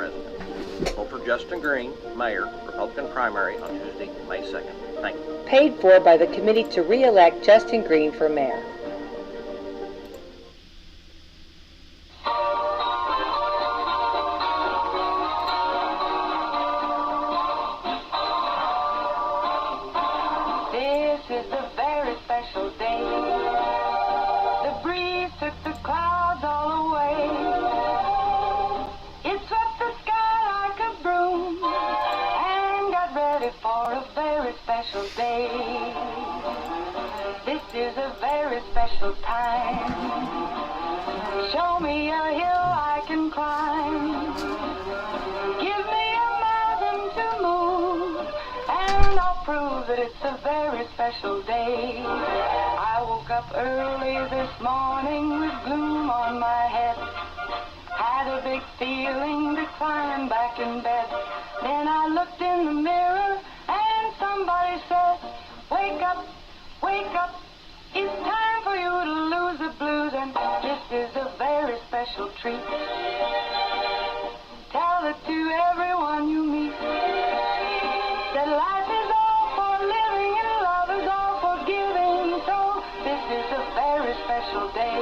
president. Vote for Justin Green, mayor, Republican primary on Tuesday, May 2nd. Thank you. Paid for by the committee to re-elect Justin Green for mayor. This is a very special day. The breeze took the clouds all away. It swept the sky like a broom and got ready for a very special day. This is a very special time. Show me a hill I can climb. Give me a mountain to move, and I'll prove that it's a very special day. I woke up early this morning with gloom on my head. Had a big feeling to climb back in bed. Then I looked in the mirror and somebody said, wake up, wake up. It's time for you to lose the blues, and this is a very special treat. Tell it to everyone you meet, that life is all for living and love is all for giving. So this is a very special day.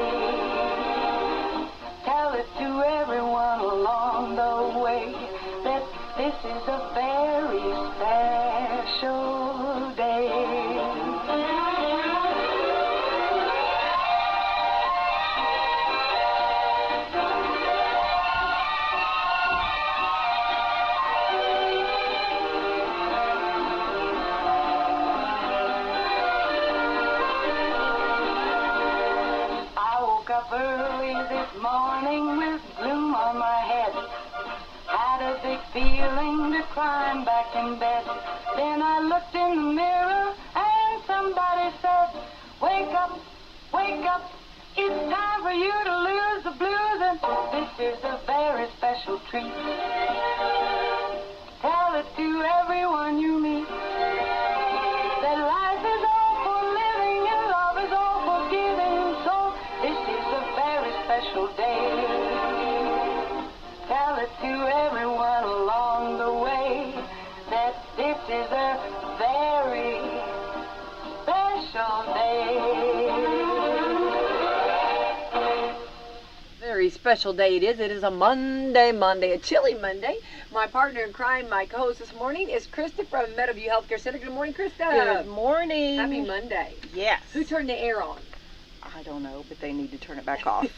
Tell it to everyone along the way that this is a very special day. Early this morning with gloom on my head. Had a big feeling to climb back in bed. Then I looked in the mirror and somebody said, wake up, wake up. It's time for you to lose the blues, and this is a very special treat. Tell it to everyone you meet, that life is all for living and love is all for giving. So this is a very special day. Tell it to everyone along the way that this is a very special day. Very special day it is. It is a Monday, a chilly Monday. My partner in crime, my co-host this morning, is Krista from Meadowview Healthcare Center. Good morning, Krista. Good morning. Happy Monday. Yes. Who turned the air on? I don't know, but they need to turn it back off.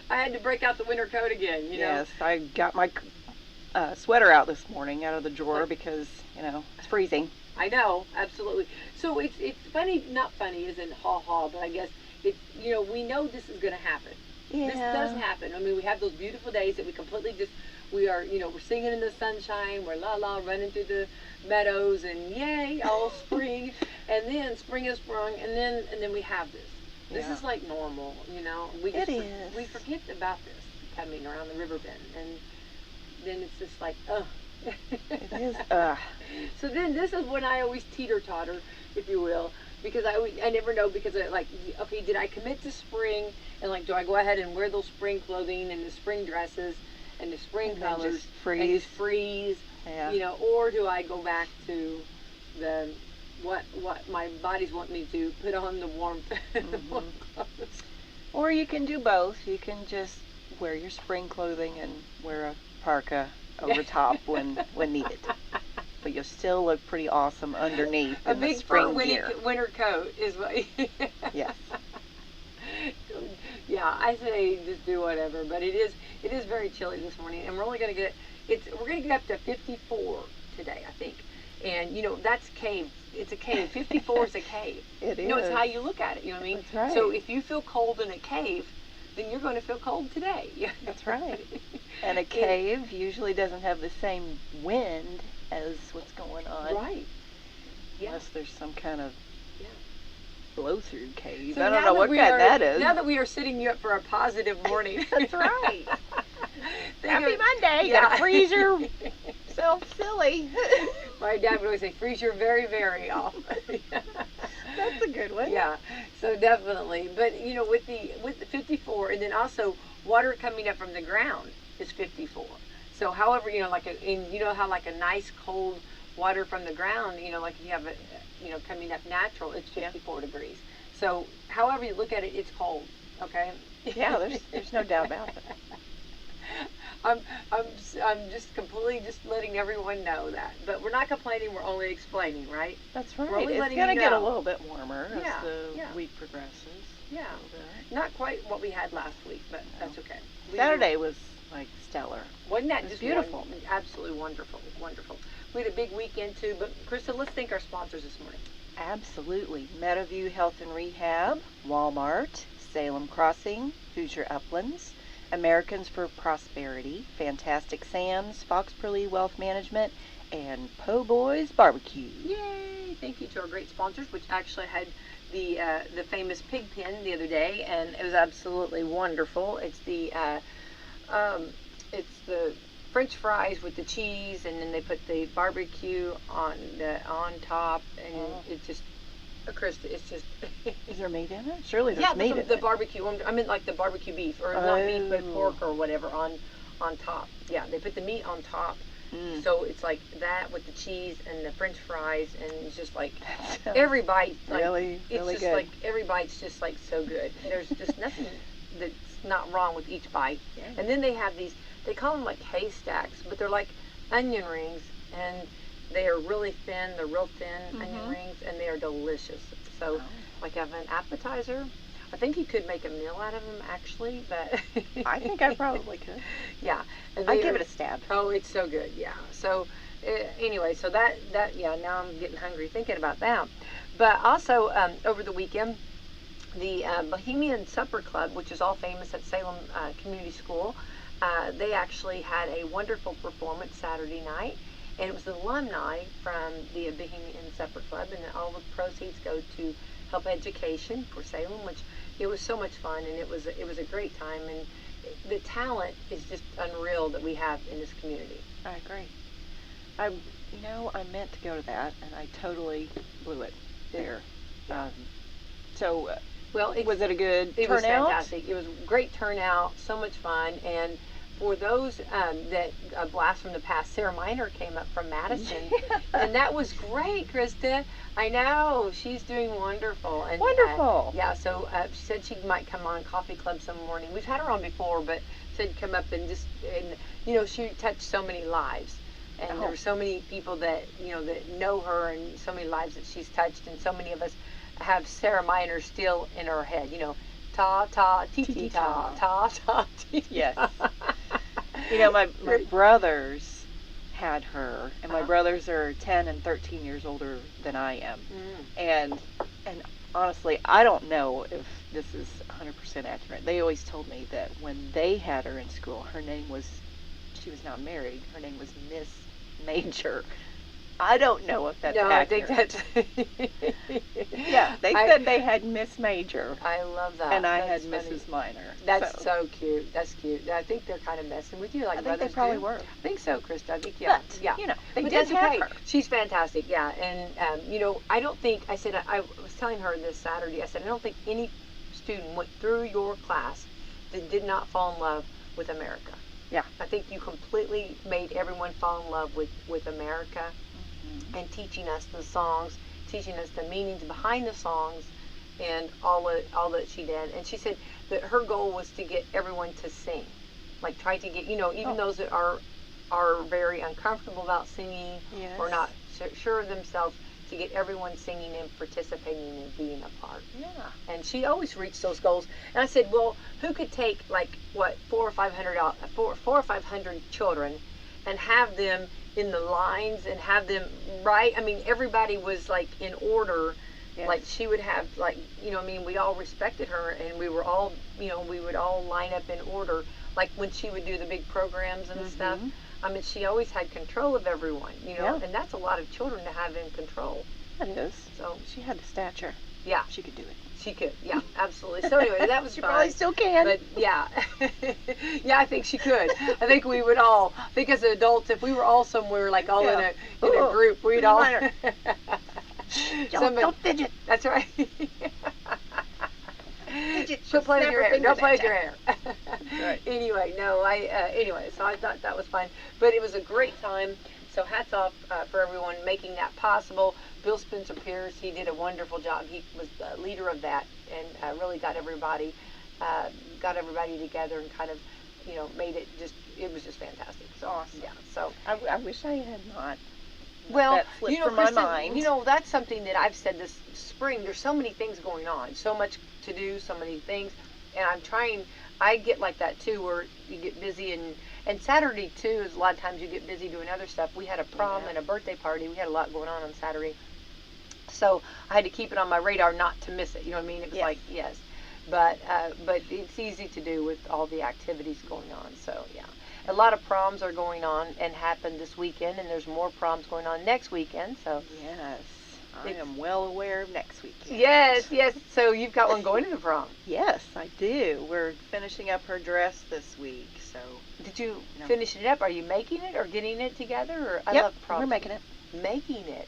I had to break out the winter coat again, you know. Yes, I got my sweater out this morning out of the drawer because, it's freezing. I know, absolutely. So it's funny, not funny isn't ha-ha, but I guess, we know this is going to happen. Yeah. This does happen. I mean, we have those beautiful days that we completely we're singing in the sunshine, we're la-la running through the meadows, and yay, all spring. And then spring is sprung, and then we have this. This is like normal, We forget about this coming around the river bend, and then it's just like, It is, So then this is when I always teeter-totter, if you will, because I never know, because okay, did I commit to spring, and do I go ahead and wear those spring clothing and the spring dresses and the spring and colors just freeze. Yeah. Or do I go back to the what my body's want me to put on the warmth and the warm clothes? Or you can do both. You can just wear your spring clothing and wear a parka over top when needed. But you'll still look pretty awesome underneath A in the big spring fur gear. winter coat is what. Yes. Yeah, I say just do whatever, but it is very chilly this morning, and we're only going to get up to 54 today, I think. And that's cave. It's a cave. 54 is a cave. It is. It's how you look at it. You know what I mean? That's right. So if you feel cold in a cave, then you're going to feel cold today. That's right. And a cave usually doesn't have the same wind as what's going on. Right. Yeah. Unless there's some kind of blow-through cave. So I don't know what kind that is. Now that we are setting you up for a positive morning. That's right. Happy Monday. You Yeah. gotta freeze yourself silly. My dad would always say, freeze your very, very off. That's a good one. Yeah, so definitely. But with the 54, and then also water coming up from the ground, is 54. So however, you know how like a nice cold water from the ground, like if you have it, coming up natural, it's 54 degrees. So however you look at it, it's cold. Okay. Yeah, there's no doubt about it. I'm just completely just letting everyone know that. But we're not complaining. We're only explaining, right? That's right. We're only It's letting going to you get a know. little bit warmer Yeah, as the yeah. week progresses. Yeah. A little bit. Not quite what we had last week, but that's okay. Saturday was like stellar. Wasn't that It was just beautiful? Absolutely wonderful, wonderful. We had a big weekend too. But Krista, let's thank our sponsors this morning. Absolutely. Meadowview Health and Rehab, Walmart, Salem Crossing, Hoosier Uplands, Americans for Prosperity, Fantastic Sam's, Fox Perley Wealth Management, and Po' Boys Barbecue. Yay! Thank you to our great sponsors, which actually had the famous pig pen the other day, and it was absolutely wonderful. It's the French fries with the cheese, and then they put the barbecue on top, and it just, Krista, it's just. Is there meat in it? Surely there's meat in it. The barbecue. I mean, like the barbecue beef, or not beef, but pork or whatever on top. Yeah, they put the meat on top. So it's like that with the cheese and the French fries, and it's just like every bite. Like, really it's just good. like every bite's just like so good. There's just nothing that's not wrong with each bite. Yeah. And then they have these. They call them like haystacks, but they're like onion rings, and they are really thin. They're real thin onion rings, and they are delicious. So, like, have an appetizer. I think you could make a meal out of them, actually, but I think I probably could. Yeah, I'd give it a stab. Oh, it's so good. Yeah. So, anyway, so that now I'm getting hungry thinking about that. But also over the weekend, the Bohemian Supper Club, which is all famous at Salem Community School, they actually had a wonderful performance Saturday night. And it was the alumni from the Bohemian Supper Club, and all the proceeds go to help education for Salem, which it was so much fun, and it was a great time, and the talent is just unreal that we have in this community. I agree. I meant to go to that, and I totally blew it there. Well, was it a good turnout? It was fantastic. It was a great turnout, so much fun, and for those that blast from the past, Sarah Miner came up from Madison, and that was great, Krista. I know, she's doing wonderful. And, wonderful. So she said she might come on Coffee Club some morning. We've had her on before, but said come up and she touched so many lives. And there were so many people that, that know her, and so many lives that she's touched, and so many of us have Sarah Miner still in our head, ta ta ti ti ta ta ta ti. Yes. My brothers had her, and my brothers are 10 and 13 years older than I am. And honestly, I don't know if this is 100% accurate. They always told me that when they had her in school, she was not married, her name was Miss Major. I don't know if that's accurate. I think that's... Yeah, they said they had Miss Major. I love that. And I that's had funny. Mrs. Minor. That's so cute. That's cute. I think they're kind of messing with you, like I brothers think they probably do. were. I think so, Krista. I think, But, they but did that's have okay. her. She's fantastic, yeah. And, I don't think, I said, I was telling her this Saturday, I said, I don't think any student went through your class that did not fall in love with America. Yeah. I think you completely made everyone fall in love with America. And teaching us the songs, teaching us the meanings behind the songs, and all that she did. And she said that her goal was to get everyone to sing, like try to get even those that are very uncomfortable about singing or not sure of themselves, to get everyone singing and participating and being a part. Yeah. And she always reached those goals. And I said, well, who could take like 400 or 500 children and have them in the lines and have them right? I mean, everybody was like in order. Yes. Like she would have we all respected her, and we were all, we would all line up in order. Like when she would do the big programs and stuff. I mean, she always had control of everyone, and that's a lot of children to have in control. That is. So she had the stature. Yeah. She could do it. She could, yeah, absolutely. So anyway, that was she fun. Probably still can. But yeah, yeah, I think she could. I think we would all. I think as adults, if we were all somewhere like all in a group, we'd all. Don't fidget. That's right. Quit playing with your hair. Don't play with your hair. Right. Anyway, no, so I thought that was fun. But it was a great time. So hats off for everyone making that possible. Bill Spencer Pierce, he did a wonderful job. He was the leader of that and really got everybody together and kind of, made it it was just fantastic. So, Awesome. Yeah, so. I wish I had not. Well, that slipped from my Kristen, mind. That's something that I've said this spring. There's so many things going on, so much to do, so many things, and I get like that too, where you get busy, and Saturday too is a lot of times you get busy doing other stuff. We had a prom and a birthday party. We had a lot going on Saturday, so I had to keep it on my radar not to miss it. You know what I mean? It was like, yes, but it's easy to do with all the activities going on. So yeah. A lot of proms are going on and happened this weekend, and there's more proms going on next weekend. So Yes, I am well aware of next weekend. yes. So you've got one going to the prom. Yes, I do. We're finishing up her dress this week, so. Did you No. finish it up? Are you making it or getting it together? Or I Yep, love proms. we're making it. Making it.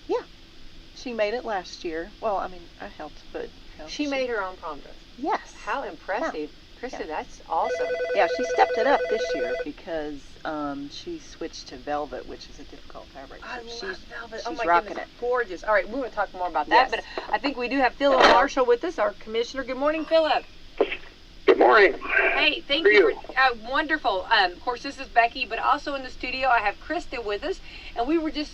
She made it last year. Well, I mean, I helped, but. She made her own prom dress. Yes. How impressive, Krista! Yeah. That's awesome. Yeah, she stepped it up this year because she switched to velvet, which is a difficult fabric. I So love velvet. she's Oh my rocking goodness, it. gorgeous. All right, we want to talk more about that, Yes. but I think we do have Philip Marshall with us, our commissioner. Good morning, Philip. Good morning. Hey, thank How are you you? for wonderful. Of course, this is Becky, but also in the studio I have Krista with us, and we were just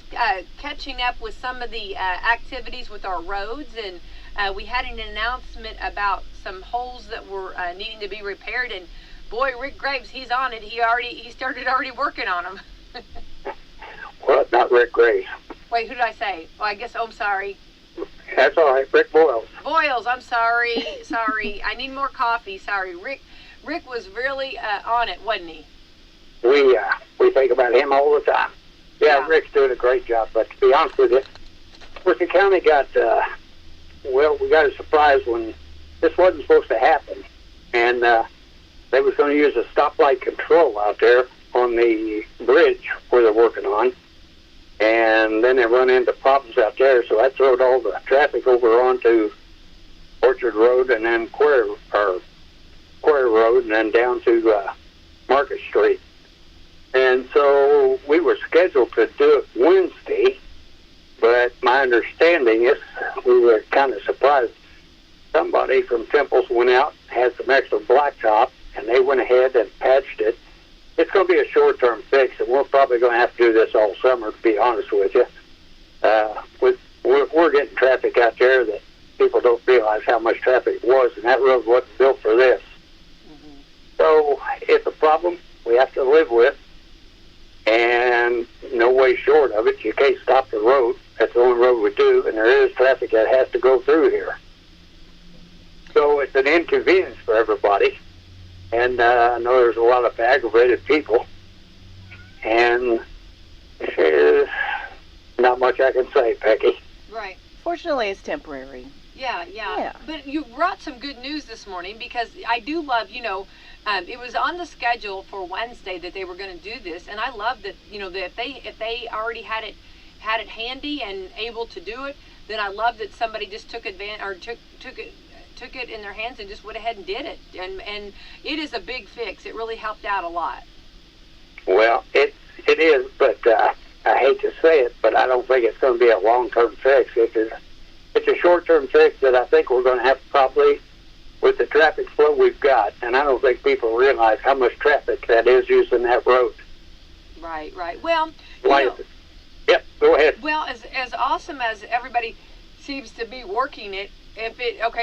catching up with some of the activities with our roads, and we had an announcement about some holes that were needing to be repaired, and boy, Rick Graves, he's on it. He started already working on them. Well, not Rick Graves. Wait, who did I say? Oh, I guess. Oh, I'm sorry. That's all right. Rick Boyles. Boyles, I'm sorry. Sorry. I need more coffee. Sorry. Rick was really on it, wasn't he? We think about him all the time. Yeah, Rick's doing a great job. But to be honest with you, Worcester County got we got a surprise when this wasn't supposed to happen, and they was going to use a stoplight control out there on the bridge where they're working on. And then they run into problems out there, so that throwed all the traffic over onto Orchard Road and then Quarry Road and then down to Market Street. And so we were scheduled to do it Wednesday, but my understanding is we were kind of surprised. Somebody from Temples went out, had some extra blacktop, and they went ahead and patched it. It's going to be a short-term fix, and we're probably going to have to do this all summer, to be honest with you. We're getting traffic out there that people don't realize how much traffic was, and that road wasn't built for this. Mm-hmm. So it's a problem we have to live with, and no way short of it. You can't stop the road. That's the only road we do, and there is traffic that has to go through here. So it's an inconvenience for everybody. And I know there's a lot of aggravated people, and there's not much I can say, Becky. Right. Fortunately, it's temporary. Yeah. But you brought some good news this morning because I do love, it was on the schedule for Wednesday that they were going to do this, and I love that, that if they already had it handy and able to do it, then I love that somebody just took advantage or took it in their hands and just went ahead and did it. And it is a big fix. It really helped out a lot. Well, it is, but I hate to say it, but I don't think it's going to be a long-term fix. It's a short-term fix that I think we're going to have probably with the traffic flow we've got, and I don't think people realize how much traffic that is using that road. Right. Well, Yep, go ahead. Well, as awesome as everybody seems to be working it,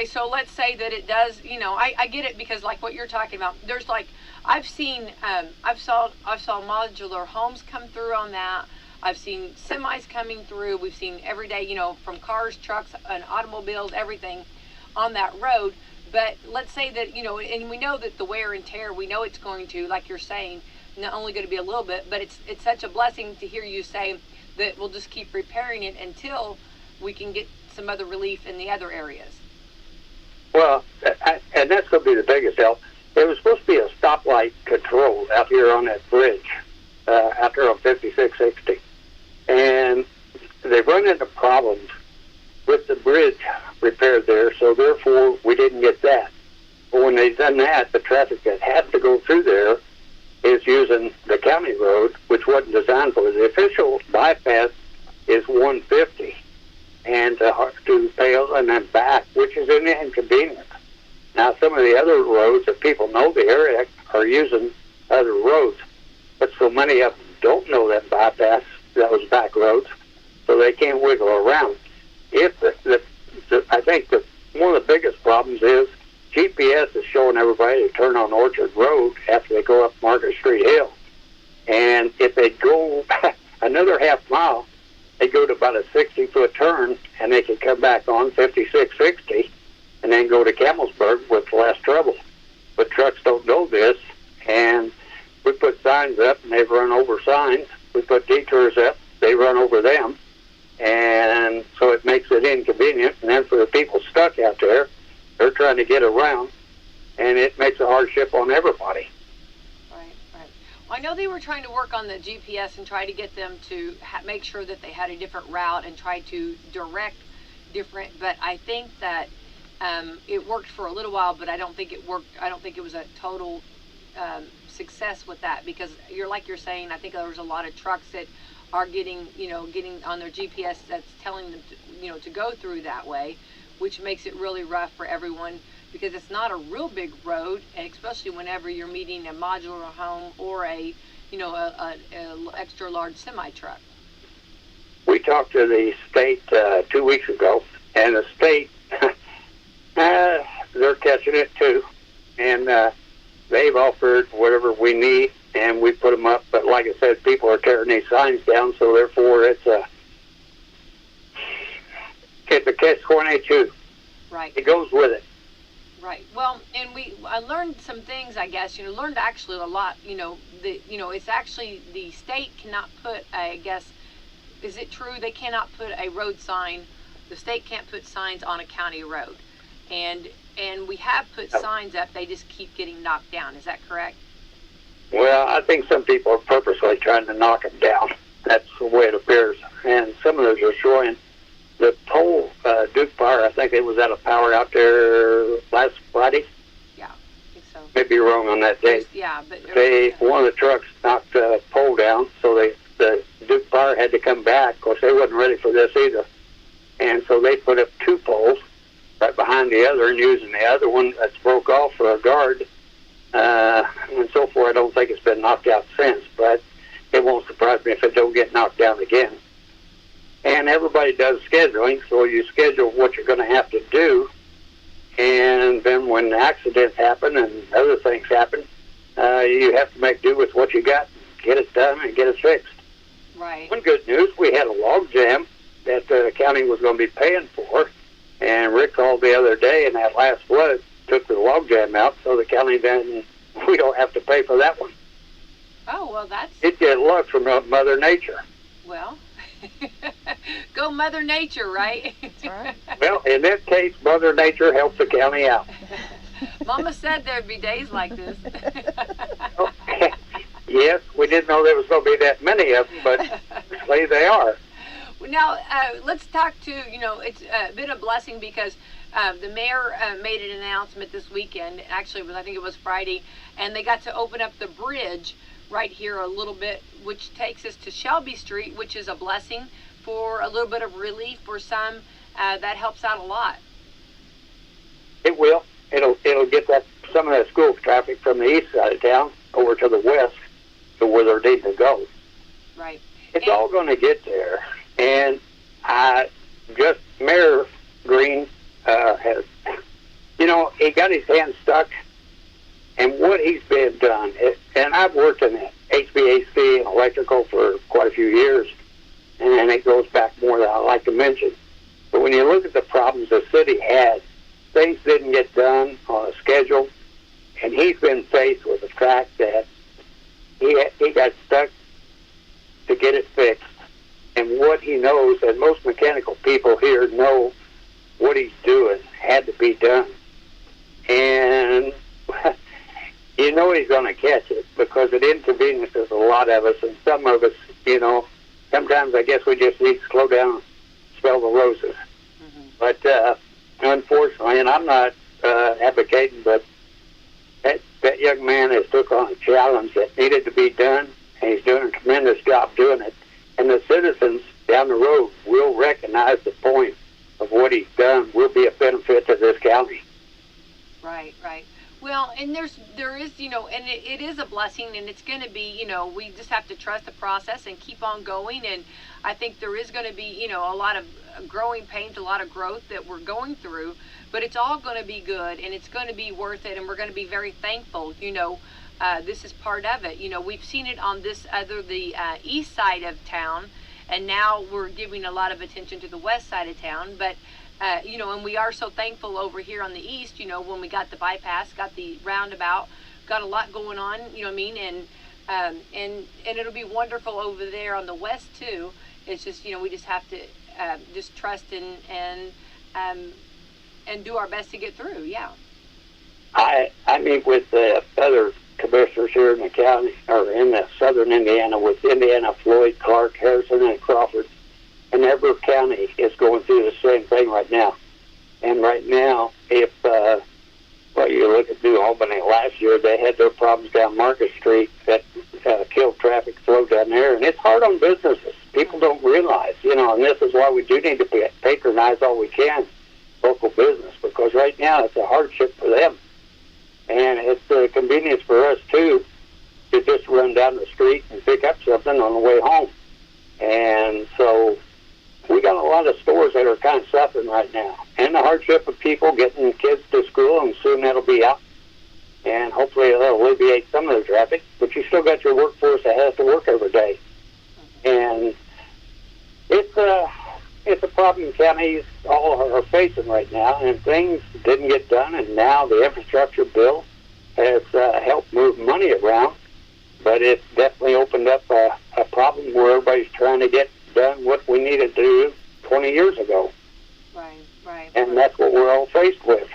so let's say that it does, I get it because like what you're talking about, there's like, I've saw modular homes come through on that. I've seen semis coming through. We've seen every day, from cars, trucks, and automobiles, everything on that road. But let's say that, and we know that the wear and tear, we know it's going to, like you're saying, not only going to be a little bit, but it's such a blessing to hear you say that we'll just keep repairing it until we can get some other relief in the other areas. Well, and that's going to be the biggest help. There was supposed to be a stoplight control out here on that bridge, out there on 5660. And they've run into problems with the bridge repaired there, so therefore we didn't get that. But when they've done that, the traffic that had to go through there is using the county road, which wasn't designed for it. The official bypass is 150, and to Pales and then back, which is an inconvenience. Now, some of the other roads that people know the area are using other roads, but so many of them don't know that bypass, those back roads, so they can't wiggle around. If I think that one of the biggest problems is GPS is showing everybody to turn on Orchard Road after they go up Market Street Hill. And if they go another half mile, they go to about a 60-foot turn, and they can come back on 5660 and then go to Campbellsburg with less trouble. But trucks don't know this, and we put signs up, and they've run over signs. We put detours up, they run over them. And so it makes it inconvenient. And then for the people stuck out there, they're trying to get around, and it makes a hardship on everybody. Right. Well, I know they were trying to work on the GPS and try to get them to make sure that they had a different route and try to direct different, but I think that it worked for a little while, but I don't think it worked. I don't think it was a total success with that, because you're saying, I think there was a lot of trucks that are getting on their GPS that's telling them to, to go through that way, which makes it really rough for everyone, because it's not a real big road, and especially whenever you're meeting a modular home or a extra large semi truck. We talked to the state 2 weeks ago, and the state, they're catching it too, and they've offered whatever we need, and we put them up. But like I said, people are tearing these signs down, so therefore it's a catch-22. Right. It goes with it. Right. Well, and I learned some things, I guess. Learned actually a lot. It's actually the state cannot put. I guess, is it true they cannot put a road sign? The state can't put signs on a county road, and we have put signs up. They just keep getting knocked down. Is that correct? Well, I think some people are purposely trying to knock them down. That's the way it appears. And some of those are showing the pole, Duke Fire, I think it was out of power out there last Friday. Yeah, I think so. Maybe wrong on that date. Yeah, but one of the trucks knocked the pole down, so the Duke Fire had to come back. Of course, they wasn't ready for this either. And so they put up two poles right behind the other, and using the other one that's broke off for a guard. And so forth. I don't think it's been knocked out since, but it won't surprise me if it don't get knocked down again. And everybody does scheduling, so you schedule what you're going to have to do, and then when accidents happen and other things happen, you have to make do with what you got, get it done, and get it fixed. Right. One good news, we had a log jam that the county was going to be paying for, and Rick called the other day, and that last flood took the log jam out, so the county then, we don't have to pay for that one. Oh, well, that's... It get luck from Mother Nature. Well, go Mother Nature, right? That's right. Well, in this case, Mother Nature helps the county out. Mama said there'd be days like this. Okay. Yes, we didn't know there was going to be that many of them, but actually they are. Now, let's talk to, it's been a blessing because the mayor made an announcement this weekend. Actually, I think it was Friday, and they got to open up the bridge right here a little bit, which takes us to Shelby Street, which is a blessing for a little bit of relief for some. That helps out a lot. It will. It'll get some of that school traffic from the east side of town over to the west to where they're needing to go. Right. It's all going to get there. And Mayor Green has, he got his hand stuck, and what he's been done, and I've worked in HVAC and electrical for quite a few years, and it goes back more than I like to mention. But when you look at the problems the city had, things didn't get done on a schedule, and he's been faced with the fact that he got stuck to get it fixed. And what he knows, and most mechanical people here know what he's doing had to be done. And he's going to catch it because it inconveniences a lot of us, and some of us, sometimes I guess we just need to slow down and smell the roses. Mm-hmm. But unfortunately, and I'm not advocating, but that young man has took on a challenge that needed to be done, and he's doing a tremendous job doing it. And the citizens down the road will recognize the point of what he's done will be a benefit to this county. Right, right. Well, and there is, and it is a blessing, and it's going to be, we just have to trust the process and keep on going. And I think there is going to be, a lot of growing pains, a lot of growth that we're going through, but it's all going to be good, and it's going to be worth it, and we're going to be very thankful. This is part of it. We've seen it on the east side of town, and now we're giving a lot of attention to the west side of town, but and we are so thankful over here on the east, when we got the bypass, got the roundabout, got a lot going on, and it'll be wonderful over there on the west too. It's just, we just have to just trust and do our best to get through. Yeah. I meet with the other commissioners here in the county, or in the southern Indiana, with Indiana, Floyd, Clark, Harrison, and Crawford. And every county is going through the same thing right now. And right now, if you look at New Albany last year, they had their problems down Market Street that killed traffic flow down there. And it's hard on businesses. People don't realize, and this is why we do need to patronize all we can local business, because right now it's a hardship for them. And it's a convenience for us, too, to just run down the street and pick up something on the way home. And so we got a lot of stores that are kind of suffering right now. And the hardship of people getting kids to school, and soon that'll be out. And hopefully it'll alleviate some of the traffic. But you still got your workforce that has to work every day. And it's a problem counties all are facing right now. And things didn't get done. And now the infrastructure bill has helped move money around. But it's definitely opened up a problem where everybody's trying to get done what we needed to do 20 years ago. Right, right. And that's what we're all faced with.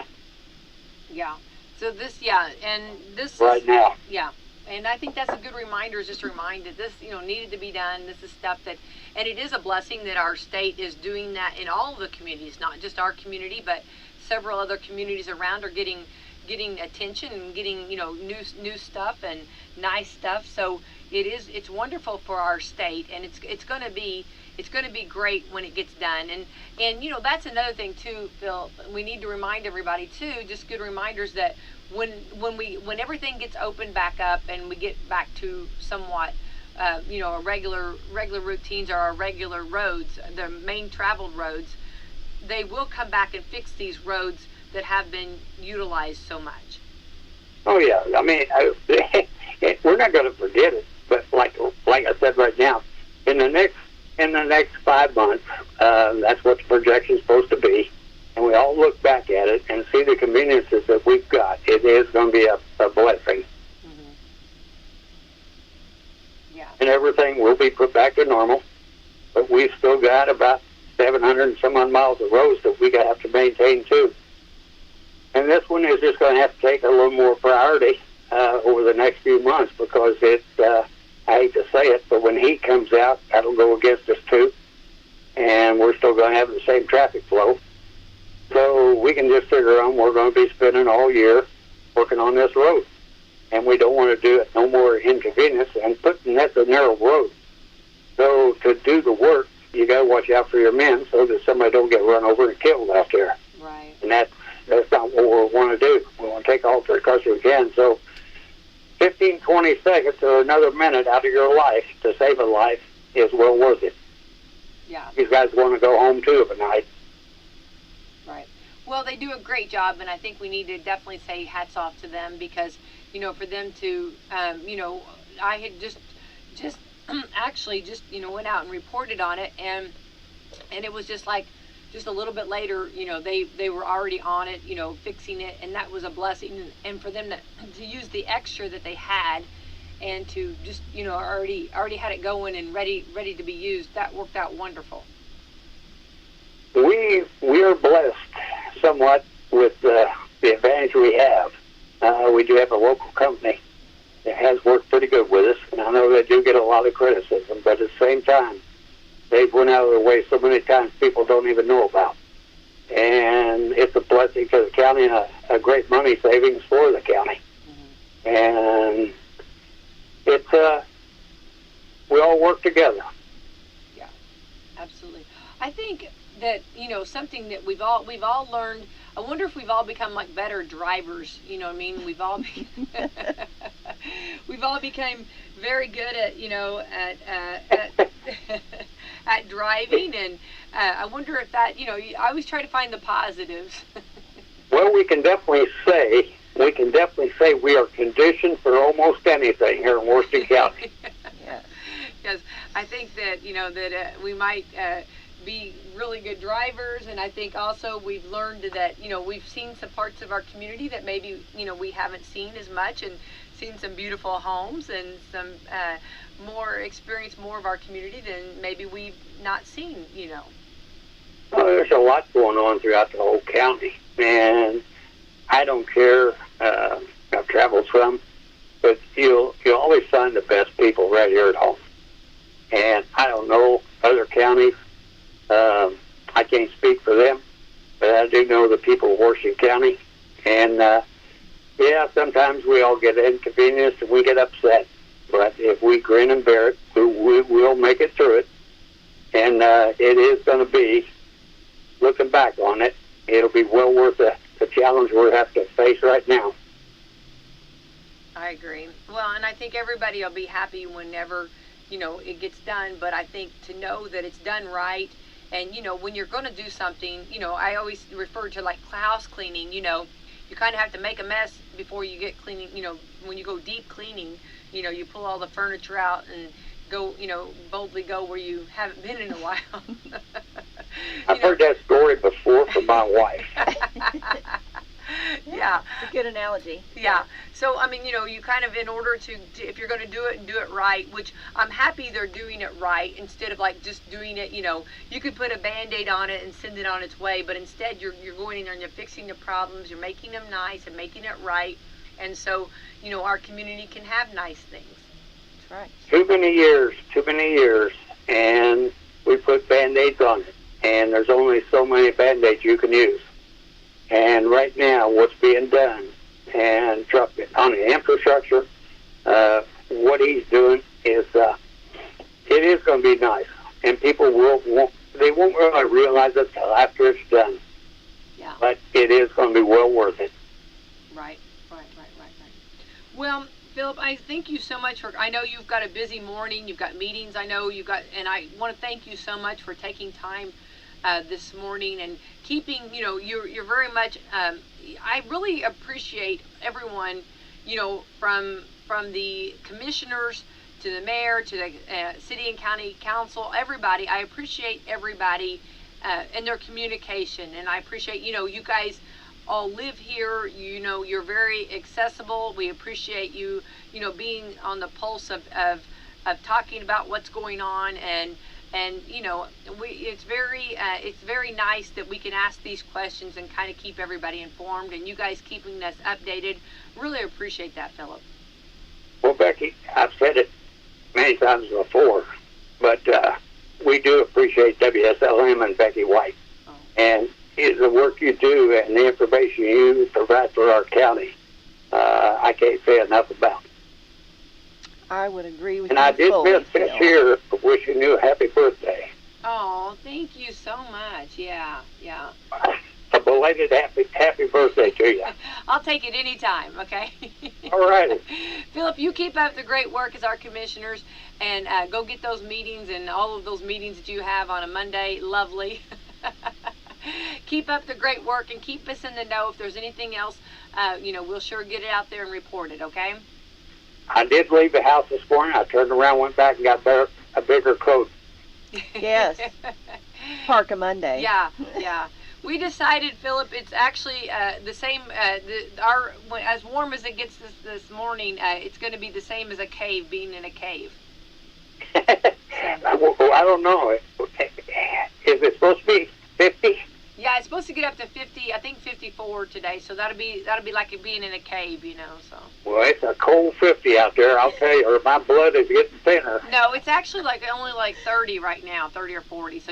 Yeah. So this, and this right now. Yeah. And I think that's a good reminder, is just a reminder that this, needed to be done. This is stuff that, and it is a blessing that our state is doing that in all of the communities, not just our community, but several other communities around are getting attention and getting, new stuff and nice stuff. So it's wonderful for our state, and it's going to be great when it gets done. And that's another thing too, Phil. We need to remind everybody too, just good reminders that when everything gets opened back up and we get back to somewhat our regular routines or our regular roads, the main traveled roads, they will come back and fix these roads that have been utilized so much. Oh yeah, I mean, we're not going to forget it. But like I said right now, in the next 5 months, that's what the projection's supposed to be, and we all look back at it and see the conveniences that we've got. It is going to be a blessing. Mm-hmm. Yeah. And everything will be put back to normal, but we've still got about 700 and some odd miles of roads that we have to maintain too. And this one is just going to have to take a little more priority over the next few months, because I hate to say it, but when heat comes out, that'll go against us too. And we're still going to have the same traffic flow. So we can just figure on we're going to be spending all year working on this road. And we don't want to do it no more inconvenience, and that's a narrow road. So to do the work, you got to watch out for your men so that somebody don't get run over and killed out there. Right. And that's not what we want to do. We want to take all the precautions we can. So 15, 20 seconds or another minute out of your life to save a life is well worth it. Yeah. These guys want to go home too at night. Right. Well, they do a great job, and I think we need to definitely say hats off to them, because, for them to, I had just actually just, went out and reported on it, and it was just like, just a little bit later, they were already on it, fixing it, and that was a blessing. And for them to use the extra that they had, and to just, already had it going and ready to be used, that worked out wonderful. We are blessed somewhat with the advantage we have. We do have a local company that has worked pretty good with us, and I know they do get a lot of criticism, but at the same time, they've went out of their way so many times people don't even know about. And it's a blessing to the county and a great money savings for the county. Mm-hmm. and it's we all work together. Absolutely. I think that, something that we've all learned. I wonder if we've all become like better drivers. You know what I mean? We've all we've all become very good at at driving, and I wonder if that, I always try to find the positives. Well, we can definitely say we are conditioned for almost anything here in Washington County. Yes, I think that that we might be really good drivers, and I think also we've learned that we've seen some parts of our community that maybe we haven't seen as much, and seen some beautiful homes and some experienced more of our community than maybe we've not seen. Well, there's a lot going on throughout the whole county, and I don't care. I've traveled some, but you'll always find the best people right here at home. And I don't know other counties. I can't speak for them, but I do know the people of Washington County. And yeah, sometimes we all get inconvenienced and we get upset. But if we grin and bear it, we will make it through it. And it is going to be, looking back on it, it'll be well worth the challenge we have to face right now. I agree. Well, and I think everybody will be happy whenever it gets done, but I think to know that it's done right, and when you're going to do something, I always refer to like house cleaning. You kind of have to make a mess before you get cleaning. When you go deep cleaning, you pull all the furniture out and go, boldly go where you haven't been in a while. I've heard that story before from my wife. Yeah. It's a good analogy. Yeah. So, I mean, you kind of, in order to, if you're going to do it and do it right, which I'm happy they're doing it right, instead of like just doing it, you could put a Band-Aid on it and send it on its way, but instead you're going in there and you're fixing the problems, you're making them nice and making it right, and so, our community can have nice things. That's right. Too many years, and we put Band-Aids on it, and there's only so many Band-Aids you can use. And right now, what's being done, and on the infrastructure, what he's doing is, it is going to be nice, and people won't really realize it until after it's done. Yeah. But it is going to be well worth it. Right. Well, Philip, I thank you so much I know you've got a busy morning, you've got meetings, and I want to thank you so much for taking time this morning and keeping, you're very much, I really appreciate everyone, from the commissioners to the mayor to the city and county council, everybody. I appreciate everybody and their communication, and I appreciate, you guys all live here, you're very accessible. We appreciate you, being on the pulse of talking about what's going on, and it's very nice that we can ask these questions and kind of keep everybody informed, and you guys keeping us updated. Really appreciate that, Philip. Well, Becky, I've said it many times before, but we do appreciate WSLM and Becky White. Oh. And the work you do and the information you provide for our county, I can't say enough about. I would agree with and you. And I did fully, miss this year wishing you a happy birthday. Oh, thank you so much. Yeah. A belated happy birthday to you. I'll take it anytime, okay? All righty. Philip, you keep up the great work as our commissioners, and go get those meetings and all of those meetings that you have on a Monday. Lovely. Keep up the great work and keep us in the know. If there's anything else, we'll sure get it out there and report it, okay? I did leave the house this morning. I turned around, went back, and got a bigger coat. Yes. Park a Monday. Yeah. We decided, Philip, it's actually the same. As warm as it gets this morning, it's going to be the same as a cave, being in a cave. I don't know. Is it supposed to be 50? Yeah, it's supposed to get up to 50. I think 54 today. So that'll be like it being in a cave, So. Well, it's a cold 50 out there. I'll tell you, or my blood is getting thinner. No, it's actually only 30 right now, 30 or 40. So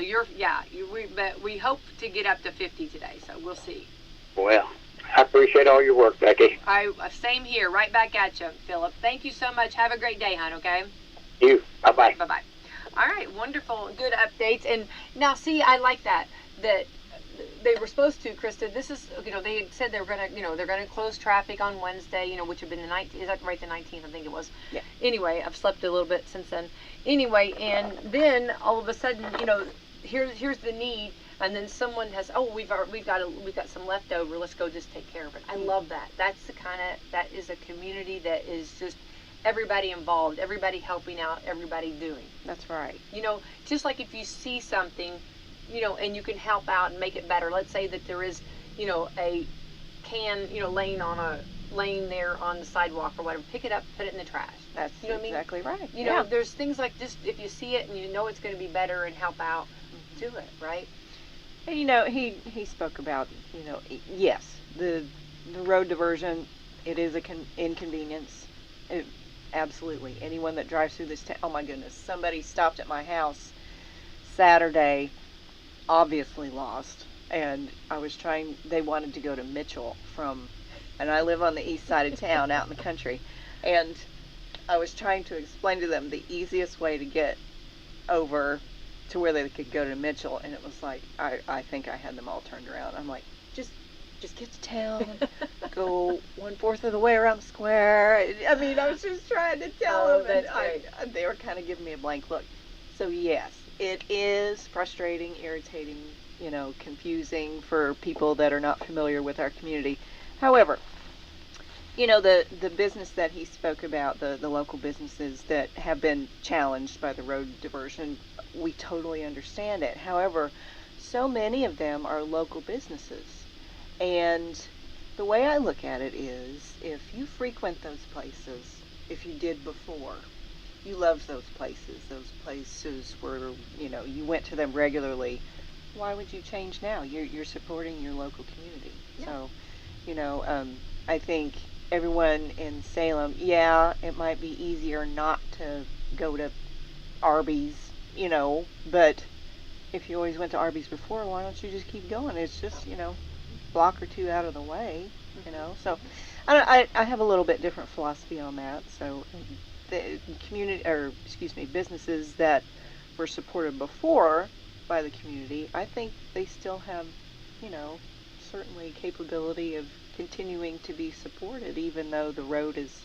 but we hope to get up to 50 today. So we'll see. Well, I appreciate all your work, Becky. Same here. Right back at you, Philip. Thank you so much. Have a great day, hon, okay? You. Bye-bye. Bye-bye. All right, wonderful, good updates. And now, see, I like that they were supposed to, Krista, this is, they had said they were going to, they're going to close traffic on Wednesday, which had been the 19th, is that right, the 19th, I think it was. Yeah. Anyway, I've slept a little bit since then. Anyway, and then all of a sudden, here's the need, and then someone has, we've got some leftover, let's go just take care of it. I love that. That is a community that is just everybody involved, everybody helping out, everybody doing. That's right. Just like if you see something, and you can help out and make it better. Let's say that there is, a can, laying there on the sidewalk or whatever. Pick it up, put it in the trash. That's exactly right. There's things like just if you see it and it's going to be better and help out, do it, right? And he spoke about, yes, the road diversion, it is inconvenience. Absolutely. Anyone that drives through this town, oh my goodness, somebody stopped at my house Saturday, obviously lost, and they wanted to go to Mitchell and I live on the east side of town out in the country, and I was trying to explain to them the easiest way to get over to where they could go to Mitchell, and it was like, I think I had them all turned around. I'm like, just get to town, go 1/4 of the way around the square. I mean, I was just trying to tell them, and they were kind of giving me a blank look. So yes, it is frustrating, irritating, confusing for people that are not familiar with our community. However, the business that he spoke about, the local businesses that have been challenged by the road diversion, we totally understand it. However, so many of them are local businesses. And the way I look at it is, if you frequent those places, if you did before, you loved those places where, you went to them regularly, why would you change now? You're supporting your local community. Yeah. So, I think everyone in Salem, it might be easier not to go to Arby's, but if you always went to Arby's before, why don't you just keep going? It's just, block or two out of the way, So I have a little bit different philosophy on that. So the businesses that were supported before by the community, I think they still have, certainly capability of continuing to be supported, even though the road is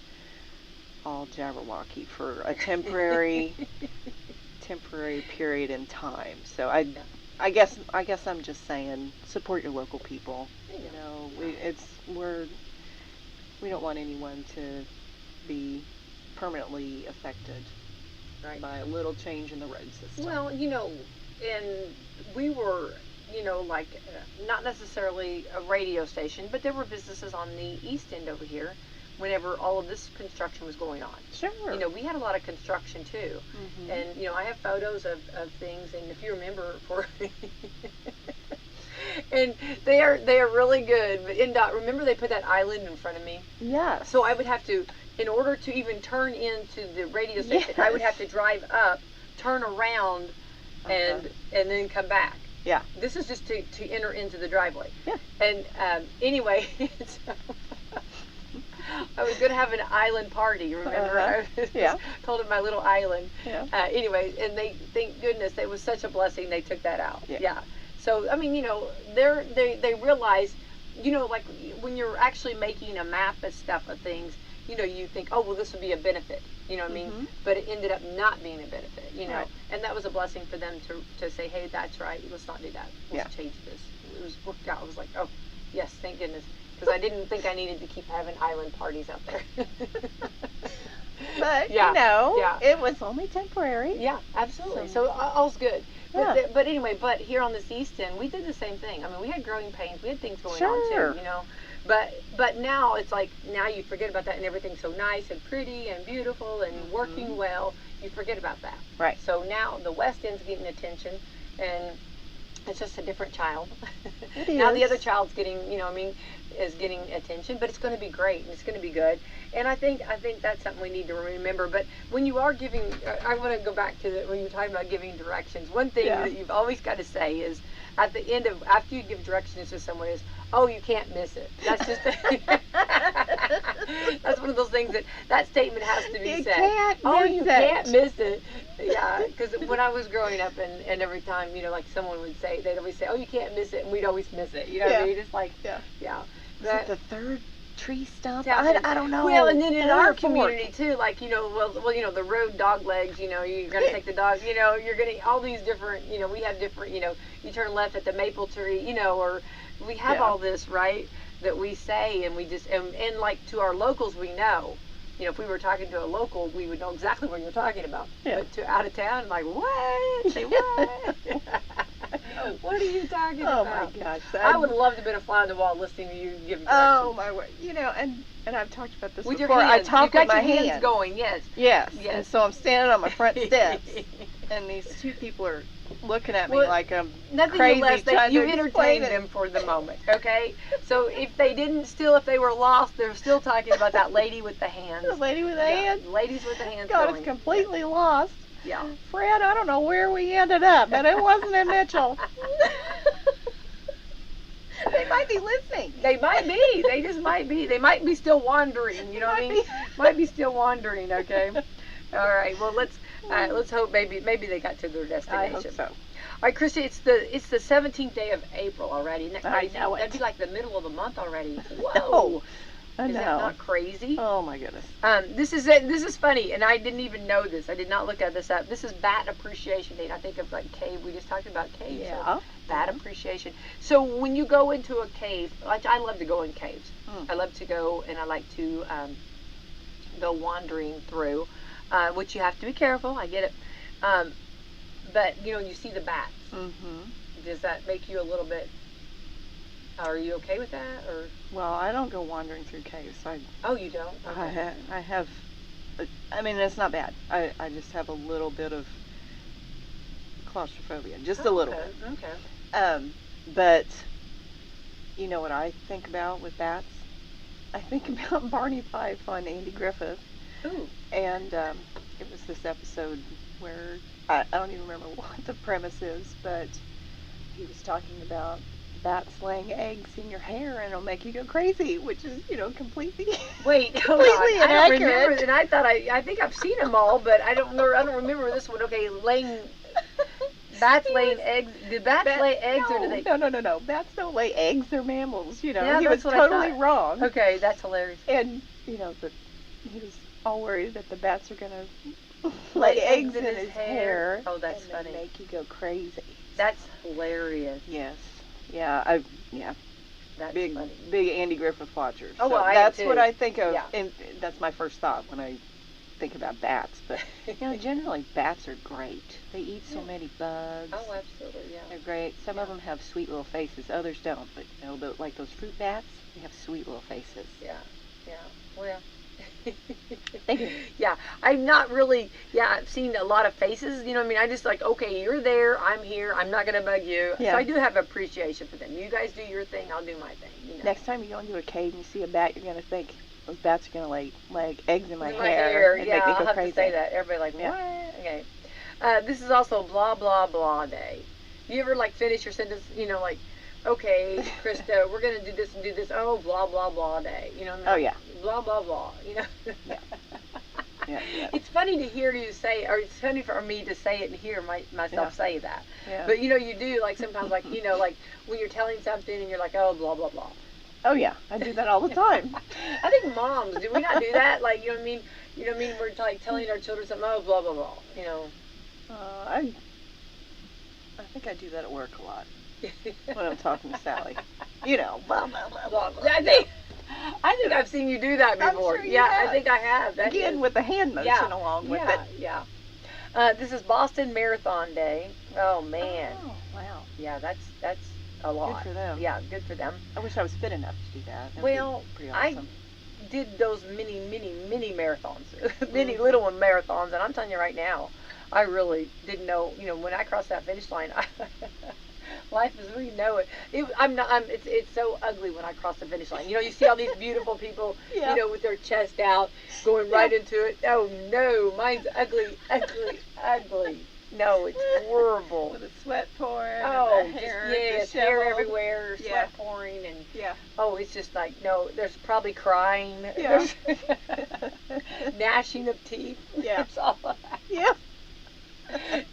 all Jabberwocky for a temporary period in time. So I guess I'm just saying, support your local people. We don't want anyone to be permanently affected by a little change in the road system. Well, and we were, not necessarily a radio station, but there were businesses on the east end over here whenever all of this construction was going on. Sure. We had a lot of construction too. Mm-hmm. And, I have photos of things, and if you remember and they are really good. But NDOT, remember they put that island in front of me? Yeah. So I would have to, in order to even turn into the radio station, I would have to drive up, turn around, and then come back. Yeah. This is just to enter into the driveway. Yeah. And anyway, so I was going to have an island party, remember? Yeah. Called it my little island. Yeah. Anyway, and thank goodness, it was such a blessing they took that out. Yeah. So, I mean, they realize, like when you're actually making a map of stuff of things, you think, oh, well, this would be a benefit, what I mean? But it ended up not being a benefit, Right. And that was a blessing for them to say, hey, that's right, let's not do that. Let's change this. It was worked out. I was like, oh, yes, thank goodness. Because I didn't think I needed to keep having island parties out there. But, it was only temporary. Yeah, absolutely. So all's good. Yeah. But anyway, here on this east end, we did the same thing. I mean, we had growing pains. We had things going on too, But now it's like, now you forget about that, and everything's so nice and pretty and beautiful and working well. You forget about that. Right. So now the west end's getting attention, and it's just a different child. It is. Now the other child's getting, is getting attention, but it's going to be great and it's going to be good. And I think that's something we need to remember. But when you are giving, I want to go back to when you're talking about giving directions. One thing that you've always got to say is, at the end of, after you give directions to someone, is, oh, you can't miss it. That's just that's one of those things that statement has to be You said. can't Oh, miss you it. can't miss it. Yeah, because when I was growing up, and every time, like someone would say, they'd always say, oh, you can't miss it, and we'd always miss it. You know what I Yeah. mean? It's like, Yeah. yeah. Is it the third tree stump? Yeah, I don't know. Well, and then in Third our or fourth. community too, like the road dog legs. You're gonna take the dog. You're gonna all these different. We have different. You turn left at the maple tree. Or we have Yeah. all this right that we say, and we just and like to our locals we know. If we were talking to a local, we would know exactly what you're talking about. Yeah. But to out of town, like what? Say what? What are you talking Oh about? my gosh. I would love to have been a fly on the wall listening to you give directions. Oh my word. And I've talked about this With before. your hands. I talk You've got with my your hands going, yes. Yes. Yes. And so I'm standing on my front steps, and these two people are looking at me Well, like I'm Nothing crazy. less trying that you to entertained explain it. them for the moment, okay? So if they were lost, they're still talking about that lady with the hands. The lady with the Yeah, hands. ladies with the hands Got going. us completely lost. Yeah. Fred, I don't know where we ended up, but it wasn't in Mitchell. They might be listening. They might be. They just might be. They might be still wandering. You know what I mean? Might be still wandering. Okay. All right. Well, let's hope maybe they got to their destination. I hope so. All right, Christy. It's the 17th day of April already. Isn't that I crazy? know it. That'd be like the middle of the month already. Whoa. No, I Is know. that not crazy? Oh my goodness. This is funny, and I didn't even know this. I did not look at this up. This is Bat Appreciation Day. I think of like cave. We just talked about caves. Yeah. So bat appreciation. So when you go into a cave, like I love to go in caves. I love to go, and I like to go wandering through, which you have to be careful. I get it. But you see the bats. Mm-hmm. Does that make you a little bit? Are you okay with that, or? Well, I don't go wandering through caves. Oh, you don't? Okay. I have. I mean, it's not bad. I just have a little bit of claustrophobia, just a little bit. Okay. But you know what I think about with bats? I think about Barney Fife on Andy Griffith. Ooh. And it was this episode where I don't even remember what the premise is, but he was talking about bats laying eggs in your hair and it'll make you go crazy, which is, completely Wait, hold completely on. I don't inaccurate. remember, and I thought I think I've seen them all, but I don't remember this one. Okay, bats laying eggs. Do bats lay eggs, or do they? No. Bats don't lay eggs. They're mammals. Yeah, he that's was what I totally thought. wrong. Okay, that's hilarious. And he was all worried that the bats are gonna lay eggs in his hair. Oh, that's and funny. Make you go crazy. That's hilarious. Yes. Yeah. That's Big funny. Andy Griffith watcher. Oh, So well, I am that's too. what I think of, Yeah. and that's my first thought when I think about bats. But generally bats are great. They eat so many bugs. Oh, absolutely, yeah. They're great. Some of them have sweet little faces. Others don't. But like those fruit bats, they have sweet little faces. Yeah. Well. They do. Yeah, I'm not really. Yeah, I've seen a lot of faces. You know what I mean? I just like, okay, you're there, I'm here, I'm not gonna bug you. Yeah. So I do have appreciation for them. You guys do your thing, I'll do my thing. Next time you go into a cave and you see a bat, you're gonna think those bats are gonna lay eggs in my In hair. and yeah, make me I'll go have crazy. to say that. Everybody like, Yeah. what? Okay. This is also blah blah blah day. You ever like finish your sentence? Like, okay, Krista, we're gonna do this and do this. Oh, blah blah blah day. You know what I mean? Oh yeah. Blah blah blah. Yeah. It's funny to hear you say, or it's funny for me to say it and hear myself say that. Yeah. But you do, like sometimes, like like when you're telling something and you're like, oh, blah blah blah. Oh yeah, I do that all the time. I think moms, do we not do that? Like, you know what I mean? We're like telling our children something, oh, blah blah blah. I think I do that at work a lot when I'm talking to Sally. Blah blah blah blah. blah. I think I've seen you do that I'm before. sure you Yeah, have. I think I have. That Again, is- with the hand motion along with it. Yeah. This is Boston Marathon Day. Oh man. Oh, wow. Yeah, that's a lot. Good for them. Yeah, good for them. I wish I was fit enough to do that. That'd Well, be pretty awesome. I did those mini marathons, mini little one marathons, and I'm telling you right now, I really didn't know. When I crossed that finish line, life as we know it. It's so ugly when I cross the finish line. You see all these beautiful people, Yeah. with their chest out, going right into it. Oh no, mine's ugly. No, it's horrible. With the sweat pouring. Oh, and the hair, yes, disheveled. hair everywhere, Yeah. sweat pouring, and Yeah. Oh, it's just like, no, there's probably crying. Yeah. There's gnashing of teeth. Yeah. It's all of that. Yeah.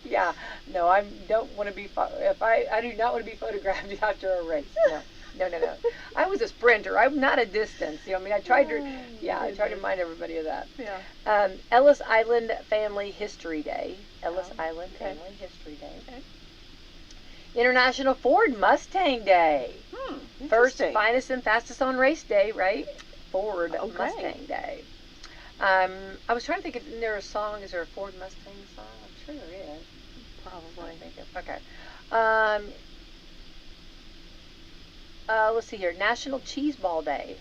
Yeah. No, I don't want to be, I do not want to be photographed after a race. No. No. I was a sprinter. I'm not a distance. You know, I mean, I tried to, I tried to remind everybody of that. Yeah. Ellis Island Family History Day. Ellis Island okay. Family History Day. Okay. International Ford Mustang Day. First, Interesting. finest and fastest on race day, right? Ford Okay. Mustang Day. I was trying to think if there a song. Is there a Ford Mustang song? I'm sure there is. Probably. Okay. Let's see here. National Cheese Ball Day.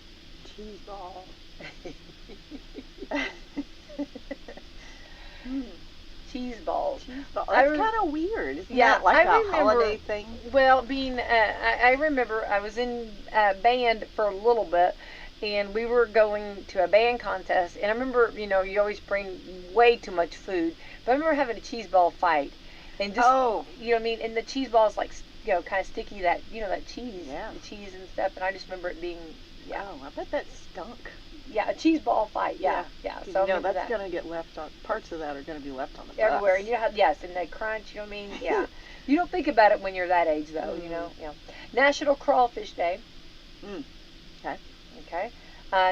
Cheese ball. Cheese balls. Cheese ball. I That's kind of weird. Isn't Yeah, that like I a remember- holiday thing? Well, being, I remember I was in band for a little bit, and we were going to a band contest, and I remember, you know, you always bring way too much food, but I remember having a cheese ball fight, and just, you know what I mean, and the cheese ball is like, you know, kind of sticky, that, you know, that cheese, Yeah. the cheese and stuff, and I just remember it being, Oh, I bet that stunk. a cheese ball fight, yeah. So I You know, remember that's that. going to get left on, parts of that are going to be left on the bus. Everywhere, and you know how, yes, and they crunch, you know what I mean? Yeah. You don't think about it when you're that age, though, you know? Yeah. National Crawfish Day. Okay. Okay.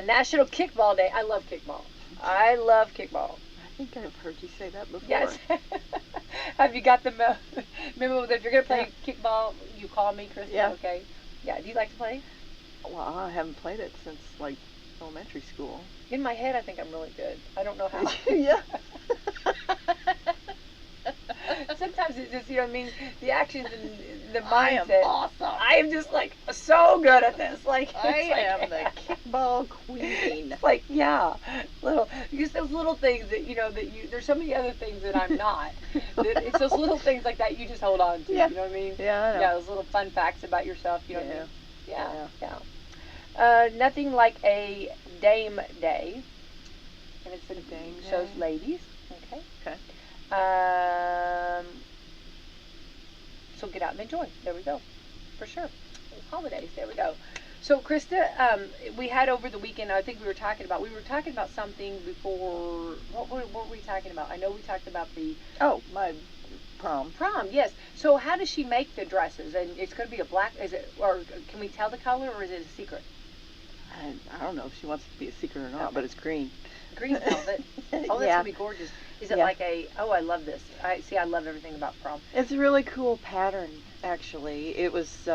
National Kickball Day. I love kickball. I love kickball. I think I've heard you say that before. Yes. Have you got the remember, if you're going to play kickball, you call me, Krista? Yeah. Okay. Yeah. Do you like to play? Well, I haven't played it since, like, elementary school. In my head, I think I'm really good. I don't know how. Yeah. Sometimes it's just, you know what I mean, the actions and the I am mindset. awesome. I am just like so good at this. Like I it's am the kickball queen. It's like, yeah, little, because those little things that, you know, that you, there's so many other things that I'm not. It's those little things like that you just hold on to. Yeah. You know what I mean? Yeah, I know. Yeah, those little fun facts about yourself. You know what I mean? Yeah. Yeah. Nothing like a Dame Day, and it's a Dame shows Day. ladies. Okay. Okay. So get out and enjoy. There we go. For sure. Holidays. There we go. So Krista, we had over the weekend, I think we were talking about something before. What were we talking about? I know we talked about the Oh, my prom. prom. Yes. So how does she make the dresses? And it's going to be a black. Is it, or can we tell the color, or is it a secret? I don't know if she wants it to be a secret or not, but it's green. Green velvet. Oh, that's Yeah. gonna be gorgeous. Is it Yeah. like a? Oh, I love this. I love everything about prom. It's a really cool pattern, actually. It was,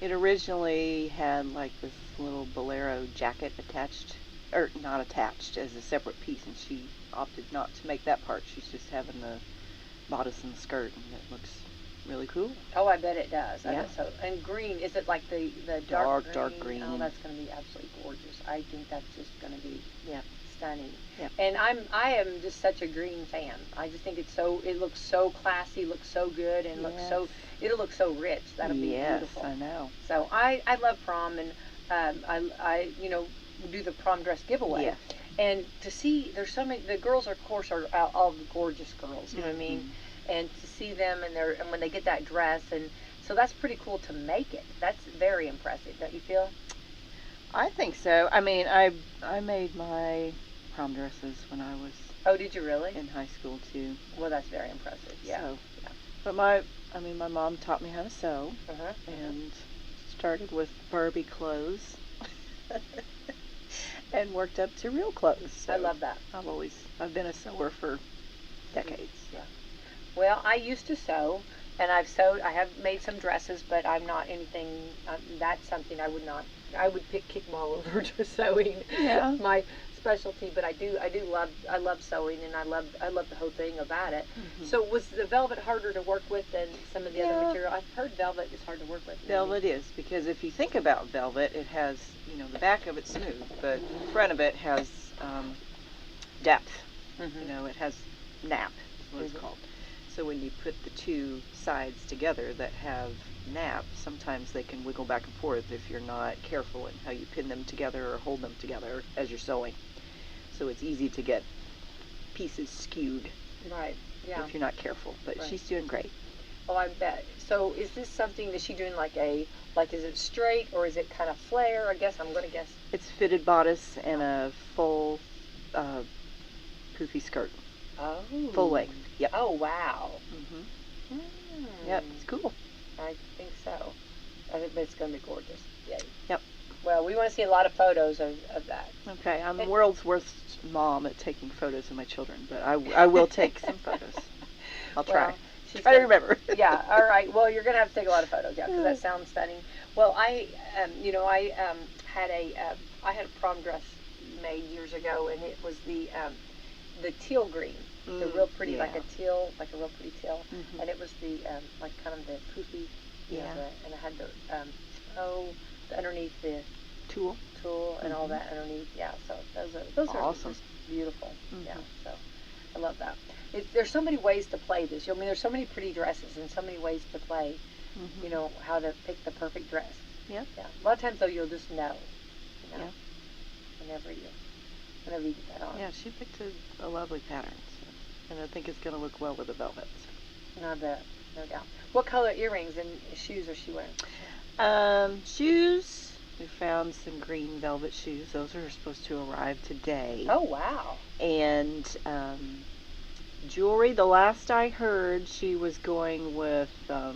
it originally had like this little bolero jacket attached, or not attached, as a separate piece, and she opted not to make that part. She's just having the bodice and the skirt, and it looks really cool. Oh, I bet it does. I Yeah. bet so. And green, is it like the Dark green. Oh, that's going to be absolutely gorgeous. I think that's just going to be Yeah. stunning. Yeah. And I am just such a green fan. I just think it looks so classy, looks so good, and it'll look so rich. That'll be beautiful. I know. So I love prom, and I do the prom dress giveaway. Yeah. And to see, there's so many. The girls, of course, are all the gorgeous girls. You know what I mean? And to see them and when they get that dress, and so that's pretty cool to make it. That's very impressive, don't you feel? I think so. I mean, I made my prom dresses when I was Oh, did you really? in high school too. Well, that's very impressive. Yeah. So, but my mom taught me how to sew, Uh-huh. and started with Barbie clothes, and worked up to real clothes. So I love that. I've been a sewer for decades. Yeah. Well, I used to sew, and I have made some dresses, but I'm not anything. That's something I would pick kickball over to sewing. Yeah. My specialty, but I love sewing, and I love the whole thing about it. Mm-hmm. So was the velvet harder to work with than some of the other Yeah. material? I've heard velvet is hard to work with. Velvet is, because if you think about velvet, it has, the back of it's smooth, but the front of it has depth. Mm-hmm. It has nap, is what it's called. So when you put the two sides together that have nap, sometimes they can wiggle back and forth if you're not careful in how you pin them together or hold them together as you're sewing. So it's easy to get pieces skewed Right. Yeah. if you're not careful. But Right. she's doing great. Oh, I bet. So is this something that she doing like is it straight or is it kind of flare? I guess I'm going to guess. It's fitted bodice and a full poofy skirt. Oh. Full length. Yep. Oh, wow. Mm-hmm. Hmm. Yep, it's cool. I think so. I think it's going to be gorgeous. Yay. Yep. Well, we want to see a lot of photos of that. Okay, I'm the world's worst mom at taking photos of my children, but I will take some photos. I'll try. Well, Try to remember. Yeah. All right. Well, you're going to have to take a lot of photos, yeah, because that sounds stunning. Well, I had a prom dress made years ago, and it was the teal green, the real pretty, like a real pretty teal, and it was the like kind of the poofy, and I had the underneath the tulle and all that underneath. Yeah. So those are awesome. just beautiful. Yeah. So I love that. There's so many ways to play this. I mean, there's so many pretty dresses and so many ways to play. You know how to pick the perfect dress. Yep. Yeah. A lot of times though, you'll just know. Yeah. Whenever you get that on. Yeah, she picked a lovely pattern, so, and I think it's going to look well with the velvet. So. I bet, no doubt. What color earrings and shoes is she wearing? Shoes. We found some green velvet shoes. Those are supposed to arrive today. Oh wow. And jewelry. The last I heard, she was going with. I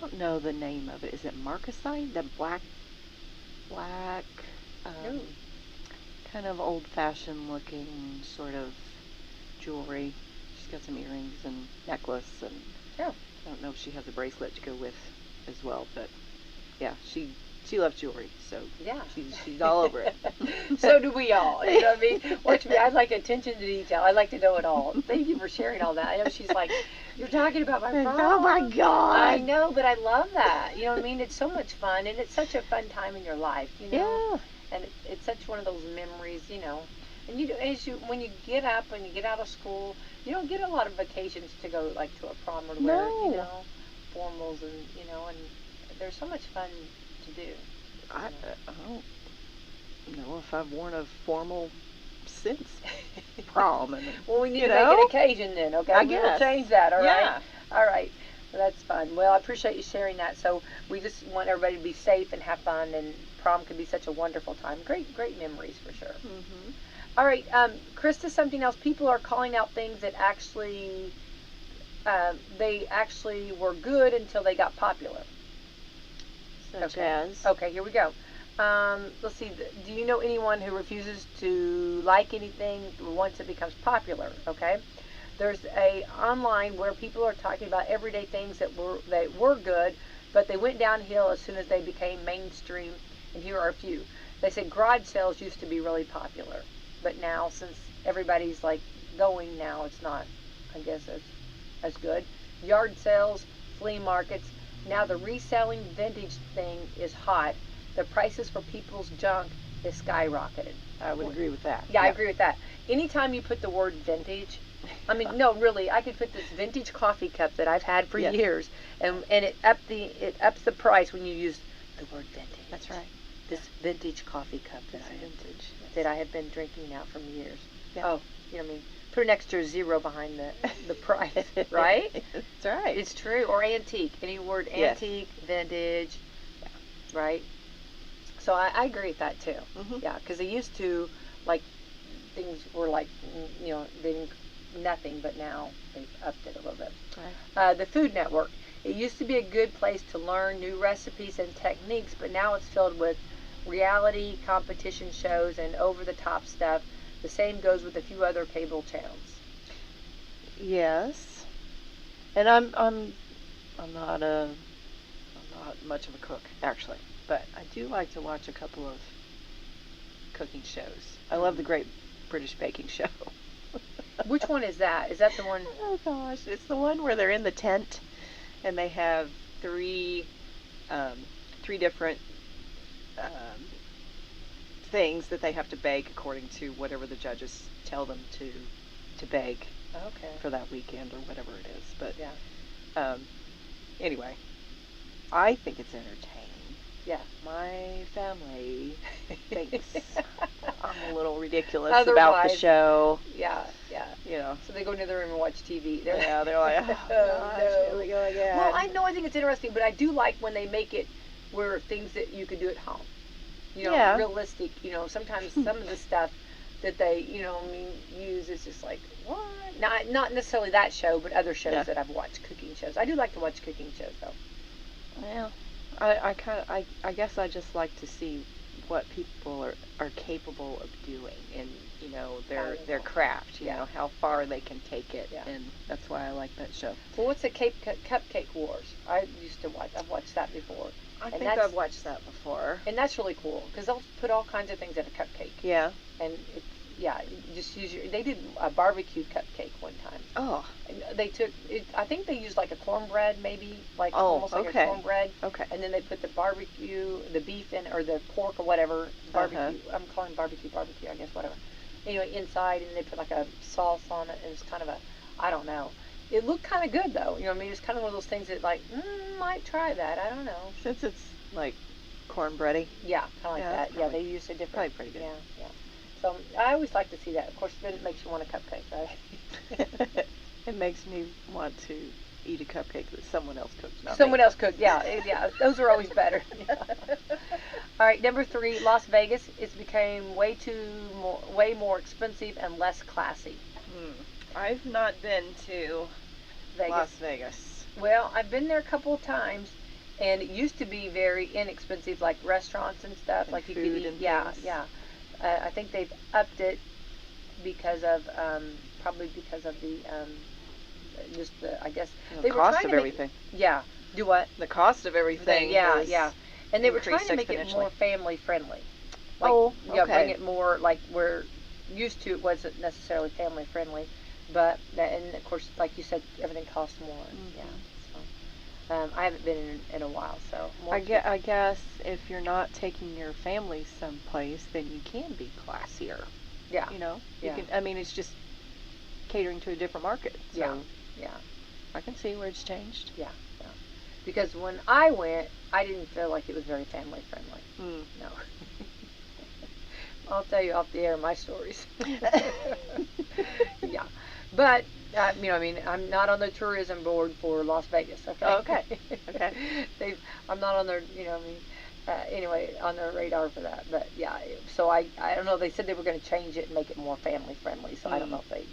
don't know the name of it. Is it marcasite? The black, kind of old-fashioned looking sort of jewelry. She's got some earrings and necklace, and I don't know if she has a bracelet to go with as well. But yeah, she loves jewelry, so yeah, she's all over it. So do we all. You know what I mean? Watch me. I like attention to detail. I like to know it all. Thank you for sharing all that. I know she's like, you're talking about my prom. Oh my God! I know, but I love that. You know what I mean? It's so much fun, and it's such a fun time in your life. You know? Yeah. And it's such one of those memories. You know. And when you get up and you get out of school, you don't get a lot of vacations to go like to a prom or to wear, you know, formals and and there's so much fun to do. I don't know if I've worn a formal since prom. And, well, we need to make an occasion then, okay? I guess. We'll change that, all right? Yeah. All right. Well, that's fun. Well, I appreciate you sharing that. So we just want everybody to be safe and have fun, and prom can be such a wonderful time. Great memories for sure. Mm-hmm. All right, Krista, something else. People are calling out things that actually, they actually were good until they got popular. Such as? Okay, here we go. Let's see. Do you know anyone who refuses to like anything once it becomes popular? Okay. There's a online where people are talking about everyday things that were good, but they went downhill as soon as they became mainstream. And here are a few. They said garage sales used to be really popular, but now since everybody's like going now, it's not, I guess, as good. Yard sales, flea markets. Now the reselling vintage thing is hot. The prices for people's junk is skyrocketed. I would agree with that. Yeah, I agree with that. Anytime you put the word vintage, I mean, no, really, I could put this vintage coffee cup that I've had for years, and it ups the price when you use the word vintage. That's right. This vintage coffee cup that I have been drinking now for years. Yeah. Oh, you know what I mean? Put an extra zero behind the price, right? That's right. It's true. Or antique. Any word antique, vintage, right? So I agree with that too. Mm-hmm. Yeah, because they used to, like, things were like, they didn't, nothing, but now they've upped it a little bit. Right. The Food Network. It used to be a good place to learn new recipes and techniques, but now it's filled with reality competition shows and over-the-top stuff. The same goes with a few other cable channels. Yes, and I'm not much of a cook actually, but I do like to watch a couple of cooking shows. I love the Great British Baking Show. Which one is that? Is that the one? Oh gosh, it's the one where they're in the tent and they have three different things that they have to bake according to whatever the judges tell them to bake for that weekend or whatever it is. But anyway, I think it's entertaining. Yeah. My family thinks I'm a little ridiculous about the Otherwise, show. Yeah. You know. So they go into the room and watch TV. They're like, oh, gosh, no. here we go again. Well, I know, I think it's interesting, but I do like when they make it where things that you could do at home. You know, Yeah. realistic. You know, sometimes some of the stuff that they, use is just like, what? Not necessarily that show, but other shows that I've watched, cooking shows. I do like to watch cooking shows, though. Well, I guess I just like to see what people are capable of doing in, their craft, you know, how far they can take it, and that's why I like that show. Well, what's the Cupcake Wars? I've watched that before. I think I've watched that before. And that's really cool, because they'll put all kinds of things in a cupcake. Yeah. And just use they did a barbecue cupcake one time. Oh. And they took it. I think they used like a cornbread, maybe almost like a cornbread. Okay. And then they put the barbecue, the beef in, or the pork or whatever barbecue. I'm calling barbecue, I guess, whatever. Anyway, inside, and they put like a sauce on it, and it's kind of I don't know. It looked kind of good though. It's kind of one of those things that might try that. I don't know. Since it's like cornbready. Yeah, kind of like that. Probably, they used a different. Probably pretty good. Yeah. So I always like to see that. Of course, then it makes you want a cupcake, right? It makes me want to eat a cupcake that someone else cooked. Someone else cooked, yeah. Those are always better. All right, number 3, Las Vegas. It's became way more expensive and less classy. I've not been to Las Vegas. Well, I've been there a couple of times, and it used to be very inexpensive, like restaurants and stuff, and like you food could eat. And Yeah. I think they've upped it because of probably because of the I guess the cost of everything. Do what? The cost of everything. Yeah. And they were trying to make it more family friendly. Like, bring it more like we're used to. It wasn't necessarily family friendly, but and of course, like you said, everything costs more. Mm-hmm. Yeah. So I haven't been in a while, so I guess if you're not taking your family someplace, then you can be classier. Yeah. You can. I mean, it's just catering to a different market. So yeah. I can see where it's changed. Yeah. Because when I went, I didn't feel like it was very family friendly. No. I'll tell you off the air my stories. Yeah. But, I'm not on the tourism board for Las Vegas, okay? Okay. I'm not on their, anyway, on their radar for that. But, yeah, so I don't know. They said they were going to change it and make it more family friendly, so I don't know if they,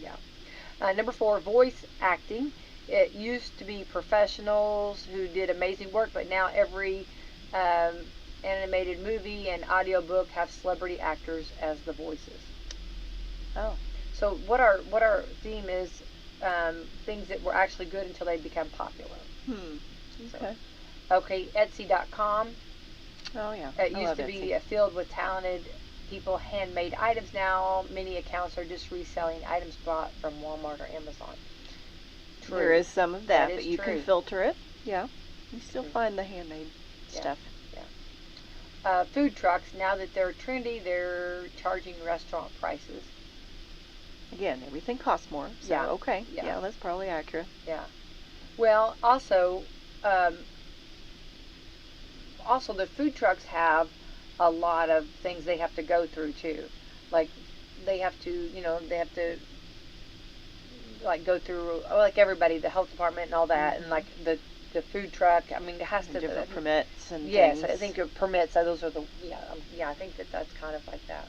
number 4, voice acting. It used to be professionals who did amazing work, but now every animated movie and audiobook have celebrity actors as the voices. Oh. So what our theme is, things that were actually good until they become popular. Okay. Okay, Etsy.com. Oh, yeah. It used to be filled with talented people, handmade items. Now many accounts are just reselling items bought from Walmart or Amazon. True. There is some of that, but you true. can filter it. Yeah. You still find the handmade stuff. Yeah. Food trucks, now that they're trendy, they're charging restaurant prices. Again, everything costs more. So, okay. Yeah. That's probably accurate. Yeah. Well, also the food trucks have a lot of things they have to go through too. Like they have to like go through like everybody, the health department and all that, and like the food truck. I mean, it has to different permits and yes, things. I think your permits. Those are the I think that's kind of like that.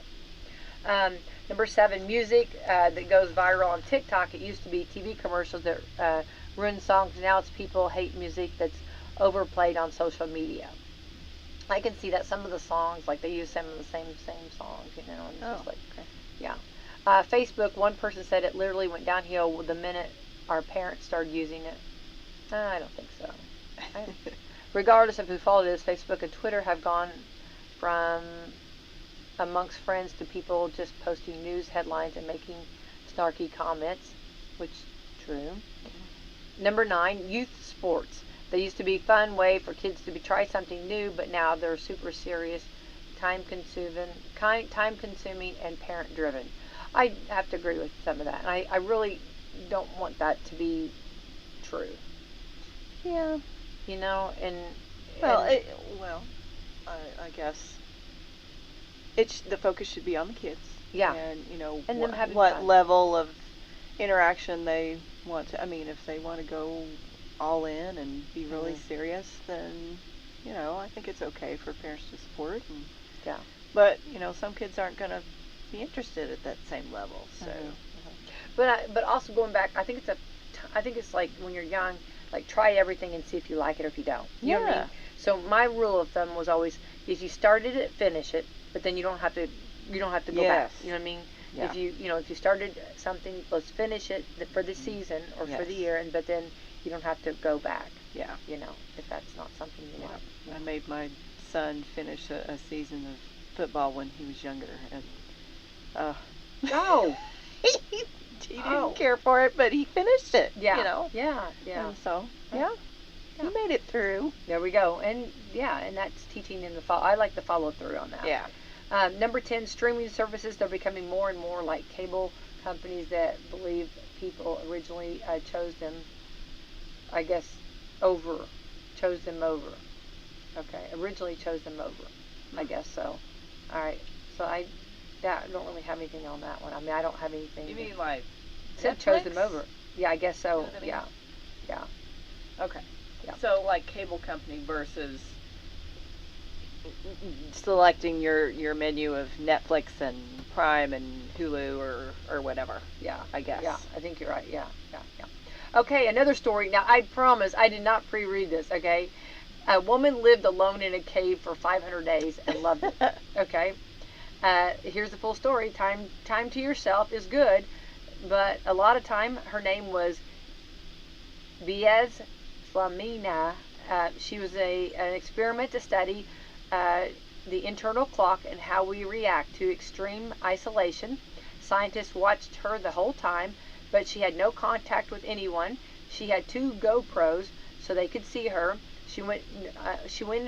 Number 7, music that goes viral on TikTok. It used to be TV commercials that ruin songs. Now it's people hate music that's overplayed on social media. I can see that some of the songs, like they use some of the same songs, and it's just like, yeah. Facebook, one person said it literally went downhill the minute our parents started using it. I don't think so. Regardless of who followed this, Facebook and Twitter have gone from amongst friends to people just posting news headlines and making snarky comments, which is true. Number 9, youth sports. They used to be a fun way for kids to try something new, but now they're super serious, time-consuming, and parent-driven. I have to agree with some of that. And I really don't want that to be true. Yeah. And I guess the focus should be on the kids. Yeah. And And them having what fun. level of interaction they want to. I mean, if they want to go all in and be really serious, then I think it's okay for parents to support. And, Yeah. But some kids aren't going to be interested at that same level. So. But also going back, I think it's like when you're young, like try everything and see if you like it or if you don't. You know what I mean? So my rule of thumb was always, if you started it, finish it, but then you don't have to go back. You know what I mean? Yeah. If you started something, let's finish it for the season or for the year, but then you don't have to go back. Yeah. If that's not something you want. I made my son finish a season of football when he was younger, and Oh. he didn't care for it, but he finished it. Yeah. And so he made it through. There we go. And that's teaching in the fall. I like the follow through on that. Yeah. Number 10, streaming services. They're becoming more and more like cable companies that believe people originally chose them over. Okay, originally chose them over. I guess so. All right. So I don't really have anything on that one. I mean, I don't have anything. You mean like Said chose them over. Yeah, I guess so. You know what I mean? Yeah. Okay. Yeah. So like cable company versus selecting your menu of Netflix and Prime and Hulu or whatever. Yeah. I guess. Yeah, I think you're right. Yeah. Okay, another story. Now, I promise I did not pre-read this, okay? A woman lived alone in a cave for 500 days and loved it. Okay? Here's the full story. Time to yourself is good, but a lot of time, her name was Wslm. She was an experiment to study the internal clock and how we react to extreme isolation. Scientists watched her the whole time, but she had no contact with anyone. She had 2 GoPros so they could see her. She went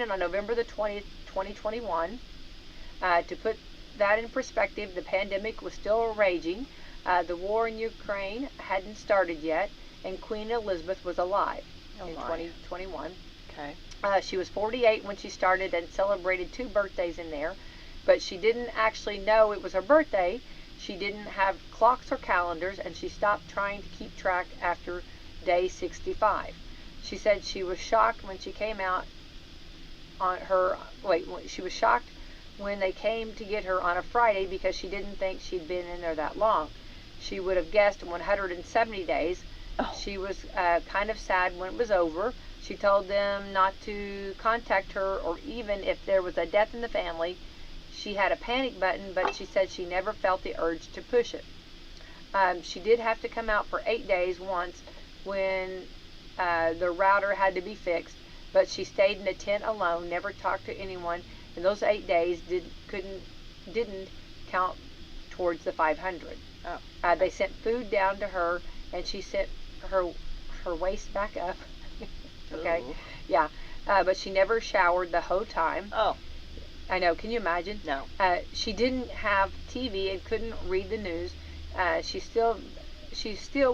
in on November the 20th, 2021. To put that in perspective, the pandemic was still raging. The war in Ukraine hadn't started yet, and Queen Elizabeth was alive in 2021. Okay. She was 48 when she started and celebrated 2 birthdays in there, but she didn't actually know it was her birthday. She didn't have clocks or calendars, and she stopped trying to keep track after day 65. She said she was shocked when she came out on her. She was shocked when they came to get her on a Friday because she didn't think she'd been in there that long. She would have guessed 170 days. Oh. She was kind of sad when it was over. She told them not to contact her, or even if there was a death in the family. She had a panic button, but she said she never felt the urge to push it. She did have to come out for 8 days once when the router had to be fixed, but she stayed in a tent alone, never talked to anyone, and those 8 days didn't count towards the 500. Oh. They sent food down to her, and she sent her waist back up. Okay. Ooh. Yeah. But she never showered the whole time. Oh. I know. Can you imagine? No. She didn't have TV and couldn't read the news. She still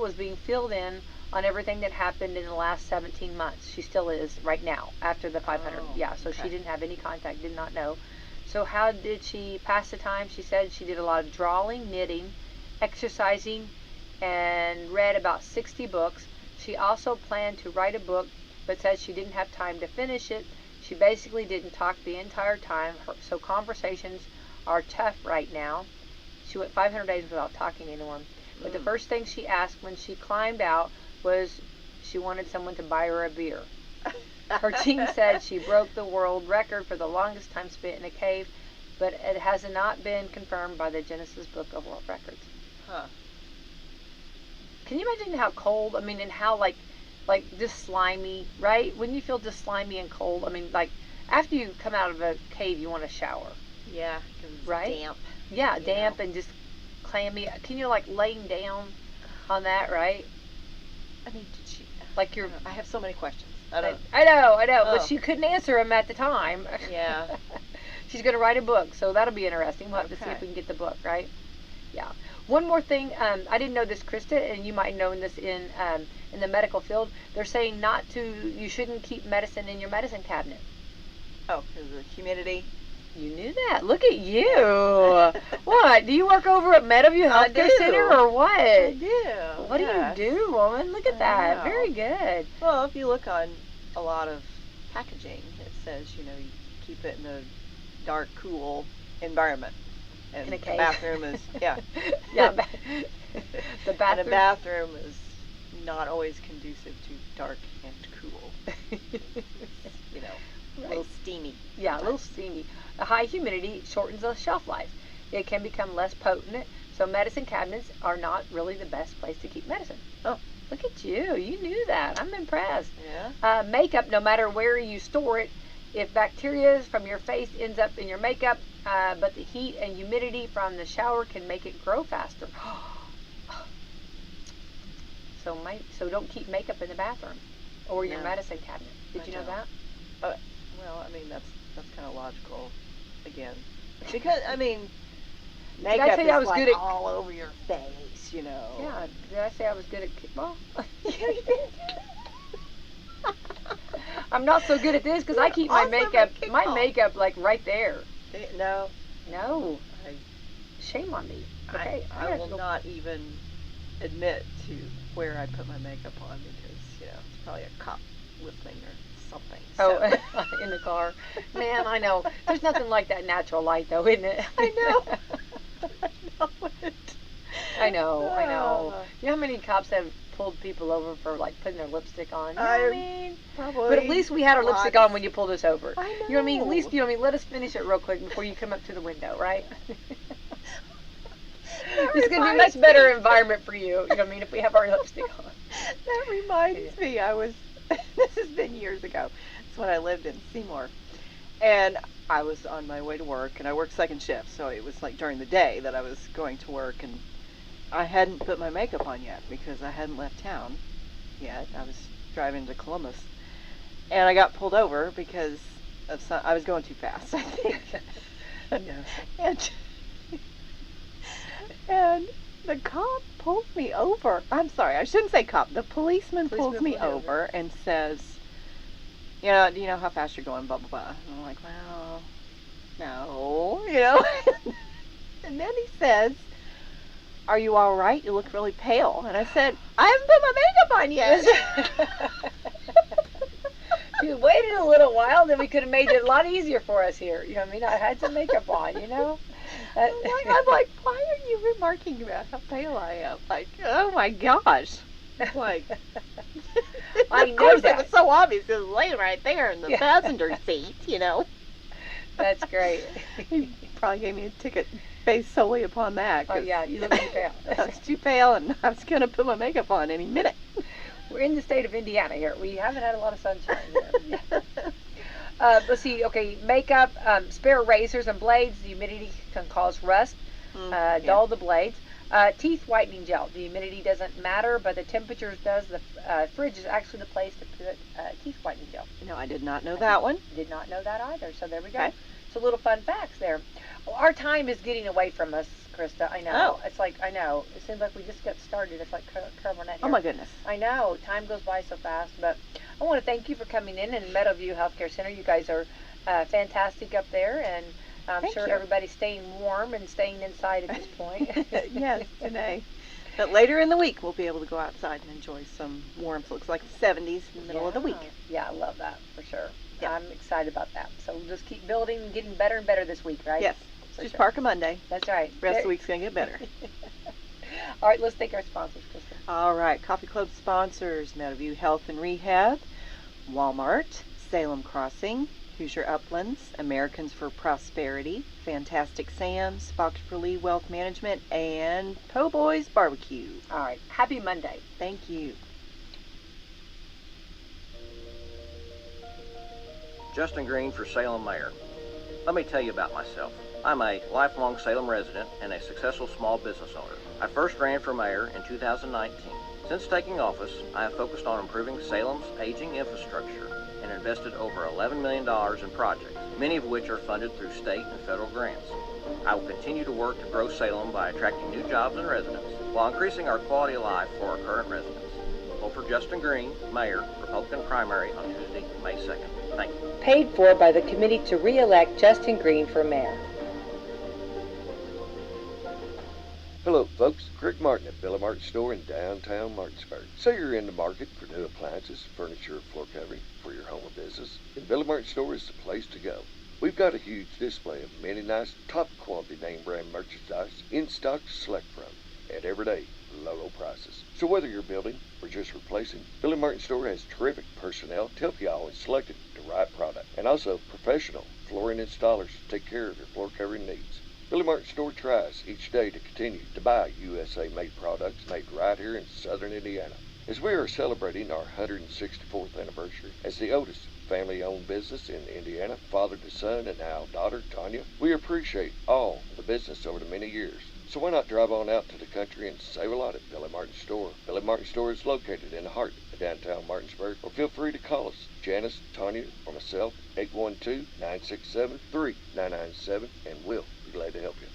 was being filled in on everything that happened in the last 17 months. She still is right now after the 500. Oh, yeah. So okay. she didn't have any contact. Did not know. So how did she pass the time? She said she did a lot of drawing, knitting, exercising, and read about 60 books. She also planned to write a book, but said she didn't have time to finish it. She basically didn't talk the entire time, so conversations are tough right now. She went 500 days without talking to anyone. But the first thing she asked when she climbed out was she wanted someone to buy her a beer. Her team said she broke the world record for the longest time spent in a cave, but it has not been confirmed by the Guinness Book of World Records. Huh. Can you imagine how cold, and how like just slimy, right? Wouldn't you feel just slimy and cold? Like after you come out of a cave, you want to shower. Yeah, 'cause it's right? damp. Yeah, damp and just clammy. Can you laying down on that, right? Did she? Like you're. I have so many questions. I know, Oh. but she couldn't answer them at the time. Yeah. She's going to write a book, so that'll be interesting. We'll have to see Okay. if we can get the book, right? Yeah. One more thing, I didn't know this, Krista, and you might know this in the medical field. They're saying you shouldn't keep medicine in your medicine cabinet. Oh, because of the humidity. You knew that. Look at you. What? Do you work over at Meadowview I Healthcare do. Center or what? I do. What yes. do you do, woman? Look at I that. know. Very good. Well, if you look on a lot of packaging, it says, you keep it in a dark, cool environment. And In a the cave. bathroom is, yeah. Yeah. The bathroom. And a bathroom is not always conducive to dark and cool. A little steamy. Yeah, a little steamy. The high humidity shortens the shelf life. It can become less potent, so medicine cabinets are not really the best place to keep medicine. Oh. Look at you. You knew that. I'm impressed. Yeah. Makeup, no matter where you store it, if bacteria from your face ends up in your makeup, but the heat and humidity from the shower can make it grow faster. So don't keep makeup in the bathroom or your No. medicine cabinet. Did you know that? Well, I mean, that's kind of logical, again. Because, I mean, I makeup tell you I is was good at- all over your face, Yeah. Did I say I was good at kickball? I'm not so good at this because I keep my Awesome at makeup kickball. like right there. No. No. I- Shame on me. Okay. I gotta will go- not even admit to where I put my makeup on because, it's probably a cop listening or something. Oh, So. in the car. Man, I know. There's nothing like that natural light, though, isn't it? I know. I know it. I know. Ah. You know how many cops have pulled people over for, like, putting their lipstick on? You know what I mean? Probably. But at least we had our lipstick lots. on when you pulled us over. I know. You know what I mean? At least, let us finish it real quick before you come up to the window, right? It's going to be a much better environment for you. You know what I mean? If we have our lipstick on. That reminds me, this has been years ago. It's when I lived in Seymour. And I was on my way to work, and I worked second shift, so it was like during the day that I was going to work, and I hadn't put my makeup on yet because I hadn't left town yet. I was driving to Columbus, and I got pulled over because I was going too fast, I think. And the cop pulls me over. I'm sorry, I shouldn't say cop. The policeman pulls me over and says, do you know how fast you're going, blah, blah, blah. And I'm like, well, no, And then he says, are you all right? You look really pale. And I said, I haven't put my makeup on yet. If you waited a little while, then we could have made it a lot easier for us here. You know what I mean? I had some makeup on, I'm like, why are you remarking about how pale I am? Like, oh my gosh. Like, I of know course that. it was so obvious. It was laying right there in the passenger seat, That's great. He probably gave me a ticket based solely upon that. Oh, yeah, you look too pale. I was too pale, and I was going to put my makeup on any minute. We're in the state of Indiana here. We haven't had a lot of sunshine here. Let's see. Okay, makeup, spare razors and blades. The humidity can cause rust, dull the blades. Teeth whitening gel. The humidity doesn't matter, but the temperature does. The fridge is actually the place to put teeth whitening gel. No, I did not know that one. Did not know that either. So there we go. Okay. So little fun facts there. Well, our time is getting away from us, Krista. I know. Oh. It's like, I know. It seems like we just got started. It's like Carbonet here. Oh my goodness. I know. Time goes by so fast. But I want to thank you for coming in Meadowview Healthcare Center. You guys are fantastic up there. And I'm Thank sure you. everybody's staying warm and staying inside at this point. Yes, today. But later in the week, we'll be able to go outside and enjoy some warmth. Looks like the 70s in the middle of the week. Yeah, I love that for sure. Yeah. I'm excited about that. So we'll just keep building and getting better and better this week, right? Yes. For Just sure. Park a Monday. That's right. Rest of the week's going to get better. All right, let's thank our sponsors, Krista. All right. Coffee Club sponsors, Meadowview Health and Rehab, Walmart, Salem Crossing, Hoosier Uplands, Americans for Prosperity, Fantastic Sam's, Fox for Lee Wealth Management, and Po' Boys Barbecue. All right. Happy Monday. Thank you. Justin Green for Salem Mayor. Let me tell you about myself. I'm a lifelong Salem resident and a successful small business owner. I first ran for mayor in 2019. Since taking office, I have focused on improving Salem's aging infrastructure and invested over $11 million in projects, many of which are funded through state and federal grants. I will continue to work to grow Salem by attracting new jobs and residents while increasing our quality of life for our current residents. We'll for Justin Green, Mayor, Republican primary on Tuesday, May 2nd. Thank you. Paid for by the committee to re-elect Justin Green for mayor. Hello, folks. Greg Martin at Billy Martin Store in downtown Martinsburg. Say you're in the market for new appliances, furniture, floor covering for your home or business, then Billy Martin Store is the place to go. We've got a huge display of many nice, top-quality name-brand merchandise in stock to select from at everyday low prices. So whether you're building or just replacing, Billy Martin Store has terrific personnel to help you always select the right product, and also professional flooring installers to take care of your floor covering needs. Billy Martin Store tries each day to continue to buy USA-made products made right here in southern Indiana. As we are celebrating our 164th anniversary as the oldest family-owned business in Indiana, father to son and now daughter, Tanya, we appreciate all the business over the many years. So why not drive on out to the country and save a lot at Billy Martin Store? Billy Martin Store is located in the heart of downtown Martinsburg, or feel free to call us, Janice, Tanya, or myself, 812-967-3997, and we'll be glad to help you.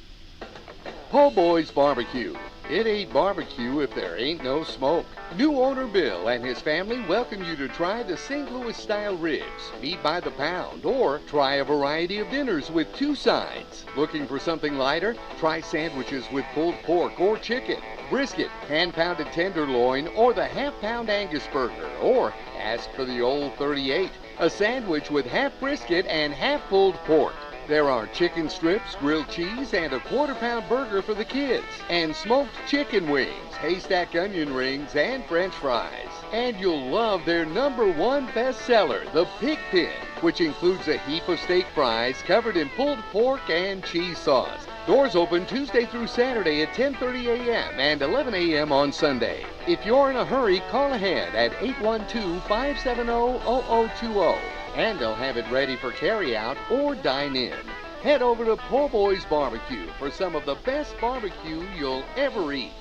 Po' Boy's Barbecue. It ain't barbecue if there ain't no smoke. New owner Bill and his family welcome you to try the St. Louis style ribs, meat by the pound, or try a variety of dinners with 2 sides. Looking for something lighter? Try sandwiches with pulled pork or chicken, brisket, hand-pounded tenderloin, or the half-pound Angus burger, or ask for the old 38, a sandwich with half brisket and half pulled pork. There are chicken strips, grilled cheese, and a quarter-pound burger for the kids, and smoked chicken wings, haystack onion rings, and French fries. And you'll love their #1 bestseller, the Pig Pin, which includes a heap of steak fries covered in pulled pork and cheese sauce. Doors open Tuesday through Saturday at 10:30 a.m. and 11 a.m. on Sunday. If you're in a hurry, call ahead at 812-570-0020. And they'll have it ready for carry-out or dine-in. Head over to Po' Boy's Barbecue for some of the best barbecue you'll ever eat.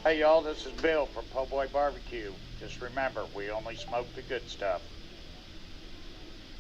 Hey y'all, this is Bill from Po' Boy Barbecue. Just remember, we only smoke the good stuff.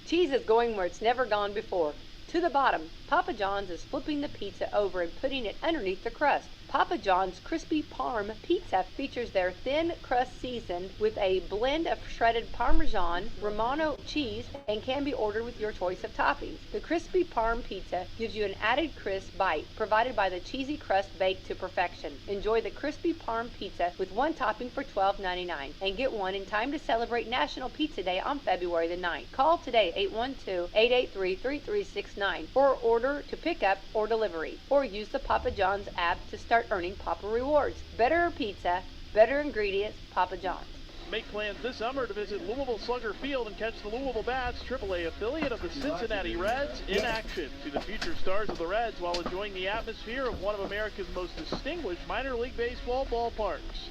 Cheese is going where it's never gone before. To the bottom, Papa John's is flipping the pizza over and putting it underneath the crust. Papa John's Crispy Parm Pizza features their thin crust seasoned with a blend of shredded Parmesan, Romano cheese, and can be ordered with your choice of toppings. The Crispy Parm Pizza gives you an added crisp bite, provided by the cheesy crust baked to perfection. Enjoy the Crispy Parm Pizza with 1 topping for $12.99 and get one in time to celebrate National Pizza Day on February the 9th. Call today 812-883-3369 or order to pick up or delivery, or use the Papa John's app to start earning Papa Rewards. Better pizza, better ingredients, Papa John's. Make plans this summer to visit Louisville Slugger Field and catch the Louisville Bats, AAA affiliate of the Cincinnati Reds, in action. See the future stars of the Reds while enjoying the atmosphere of one of America's most distinguished minor league baseball ballparks.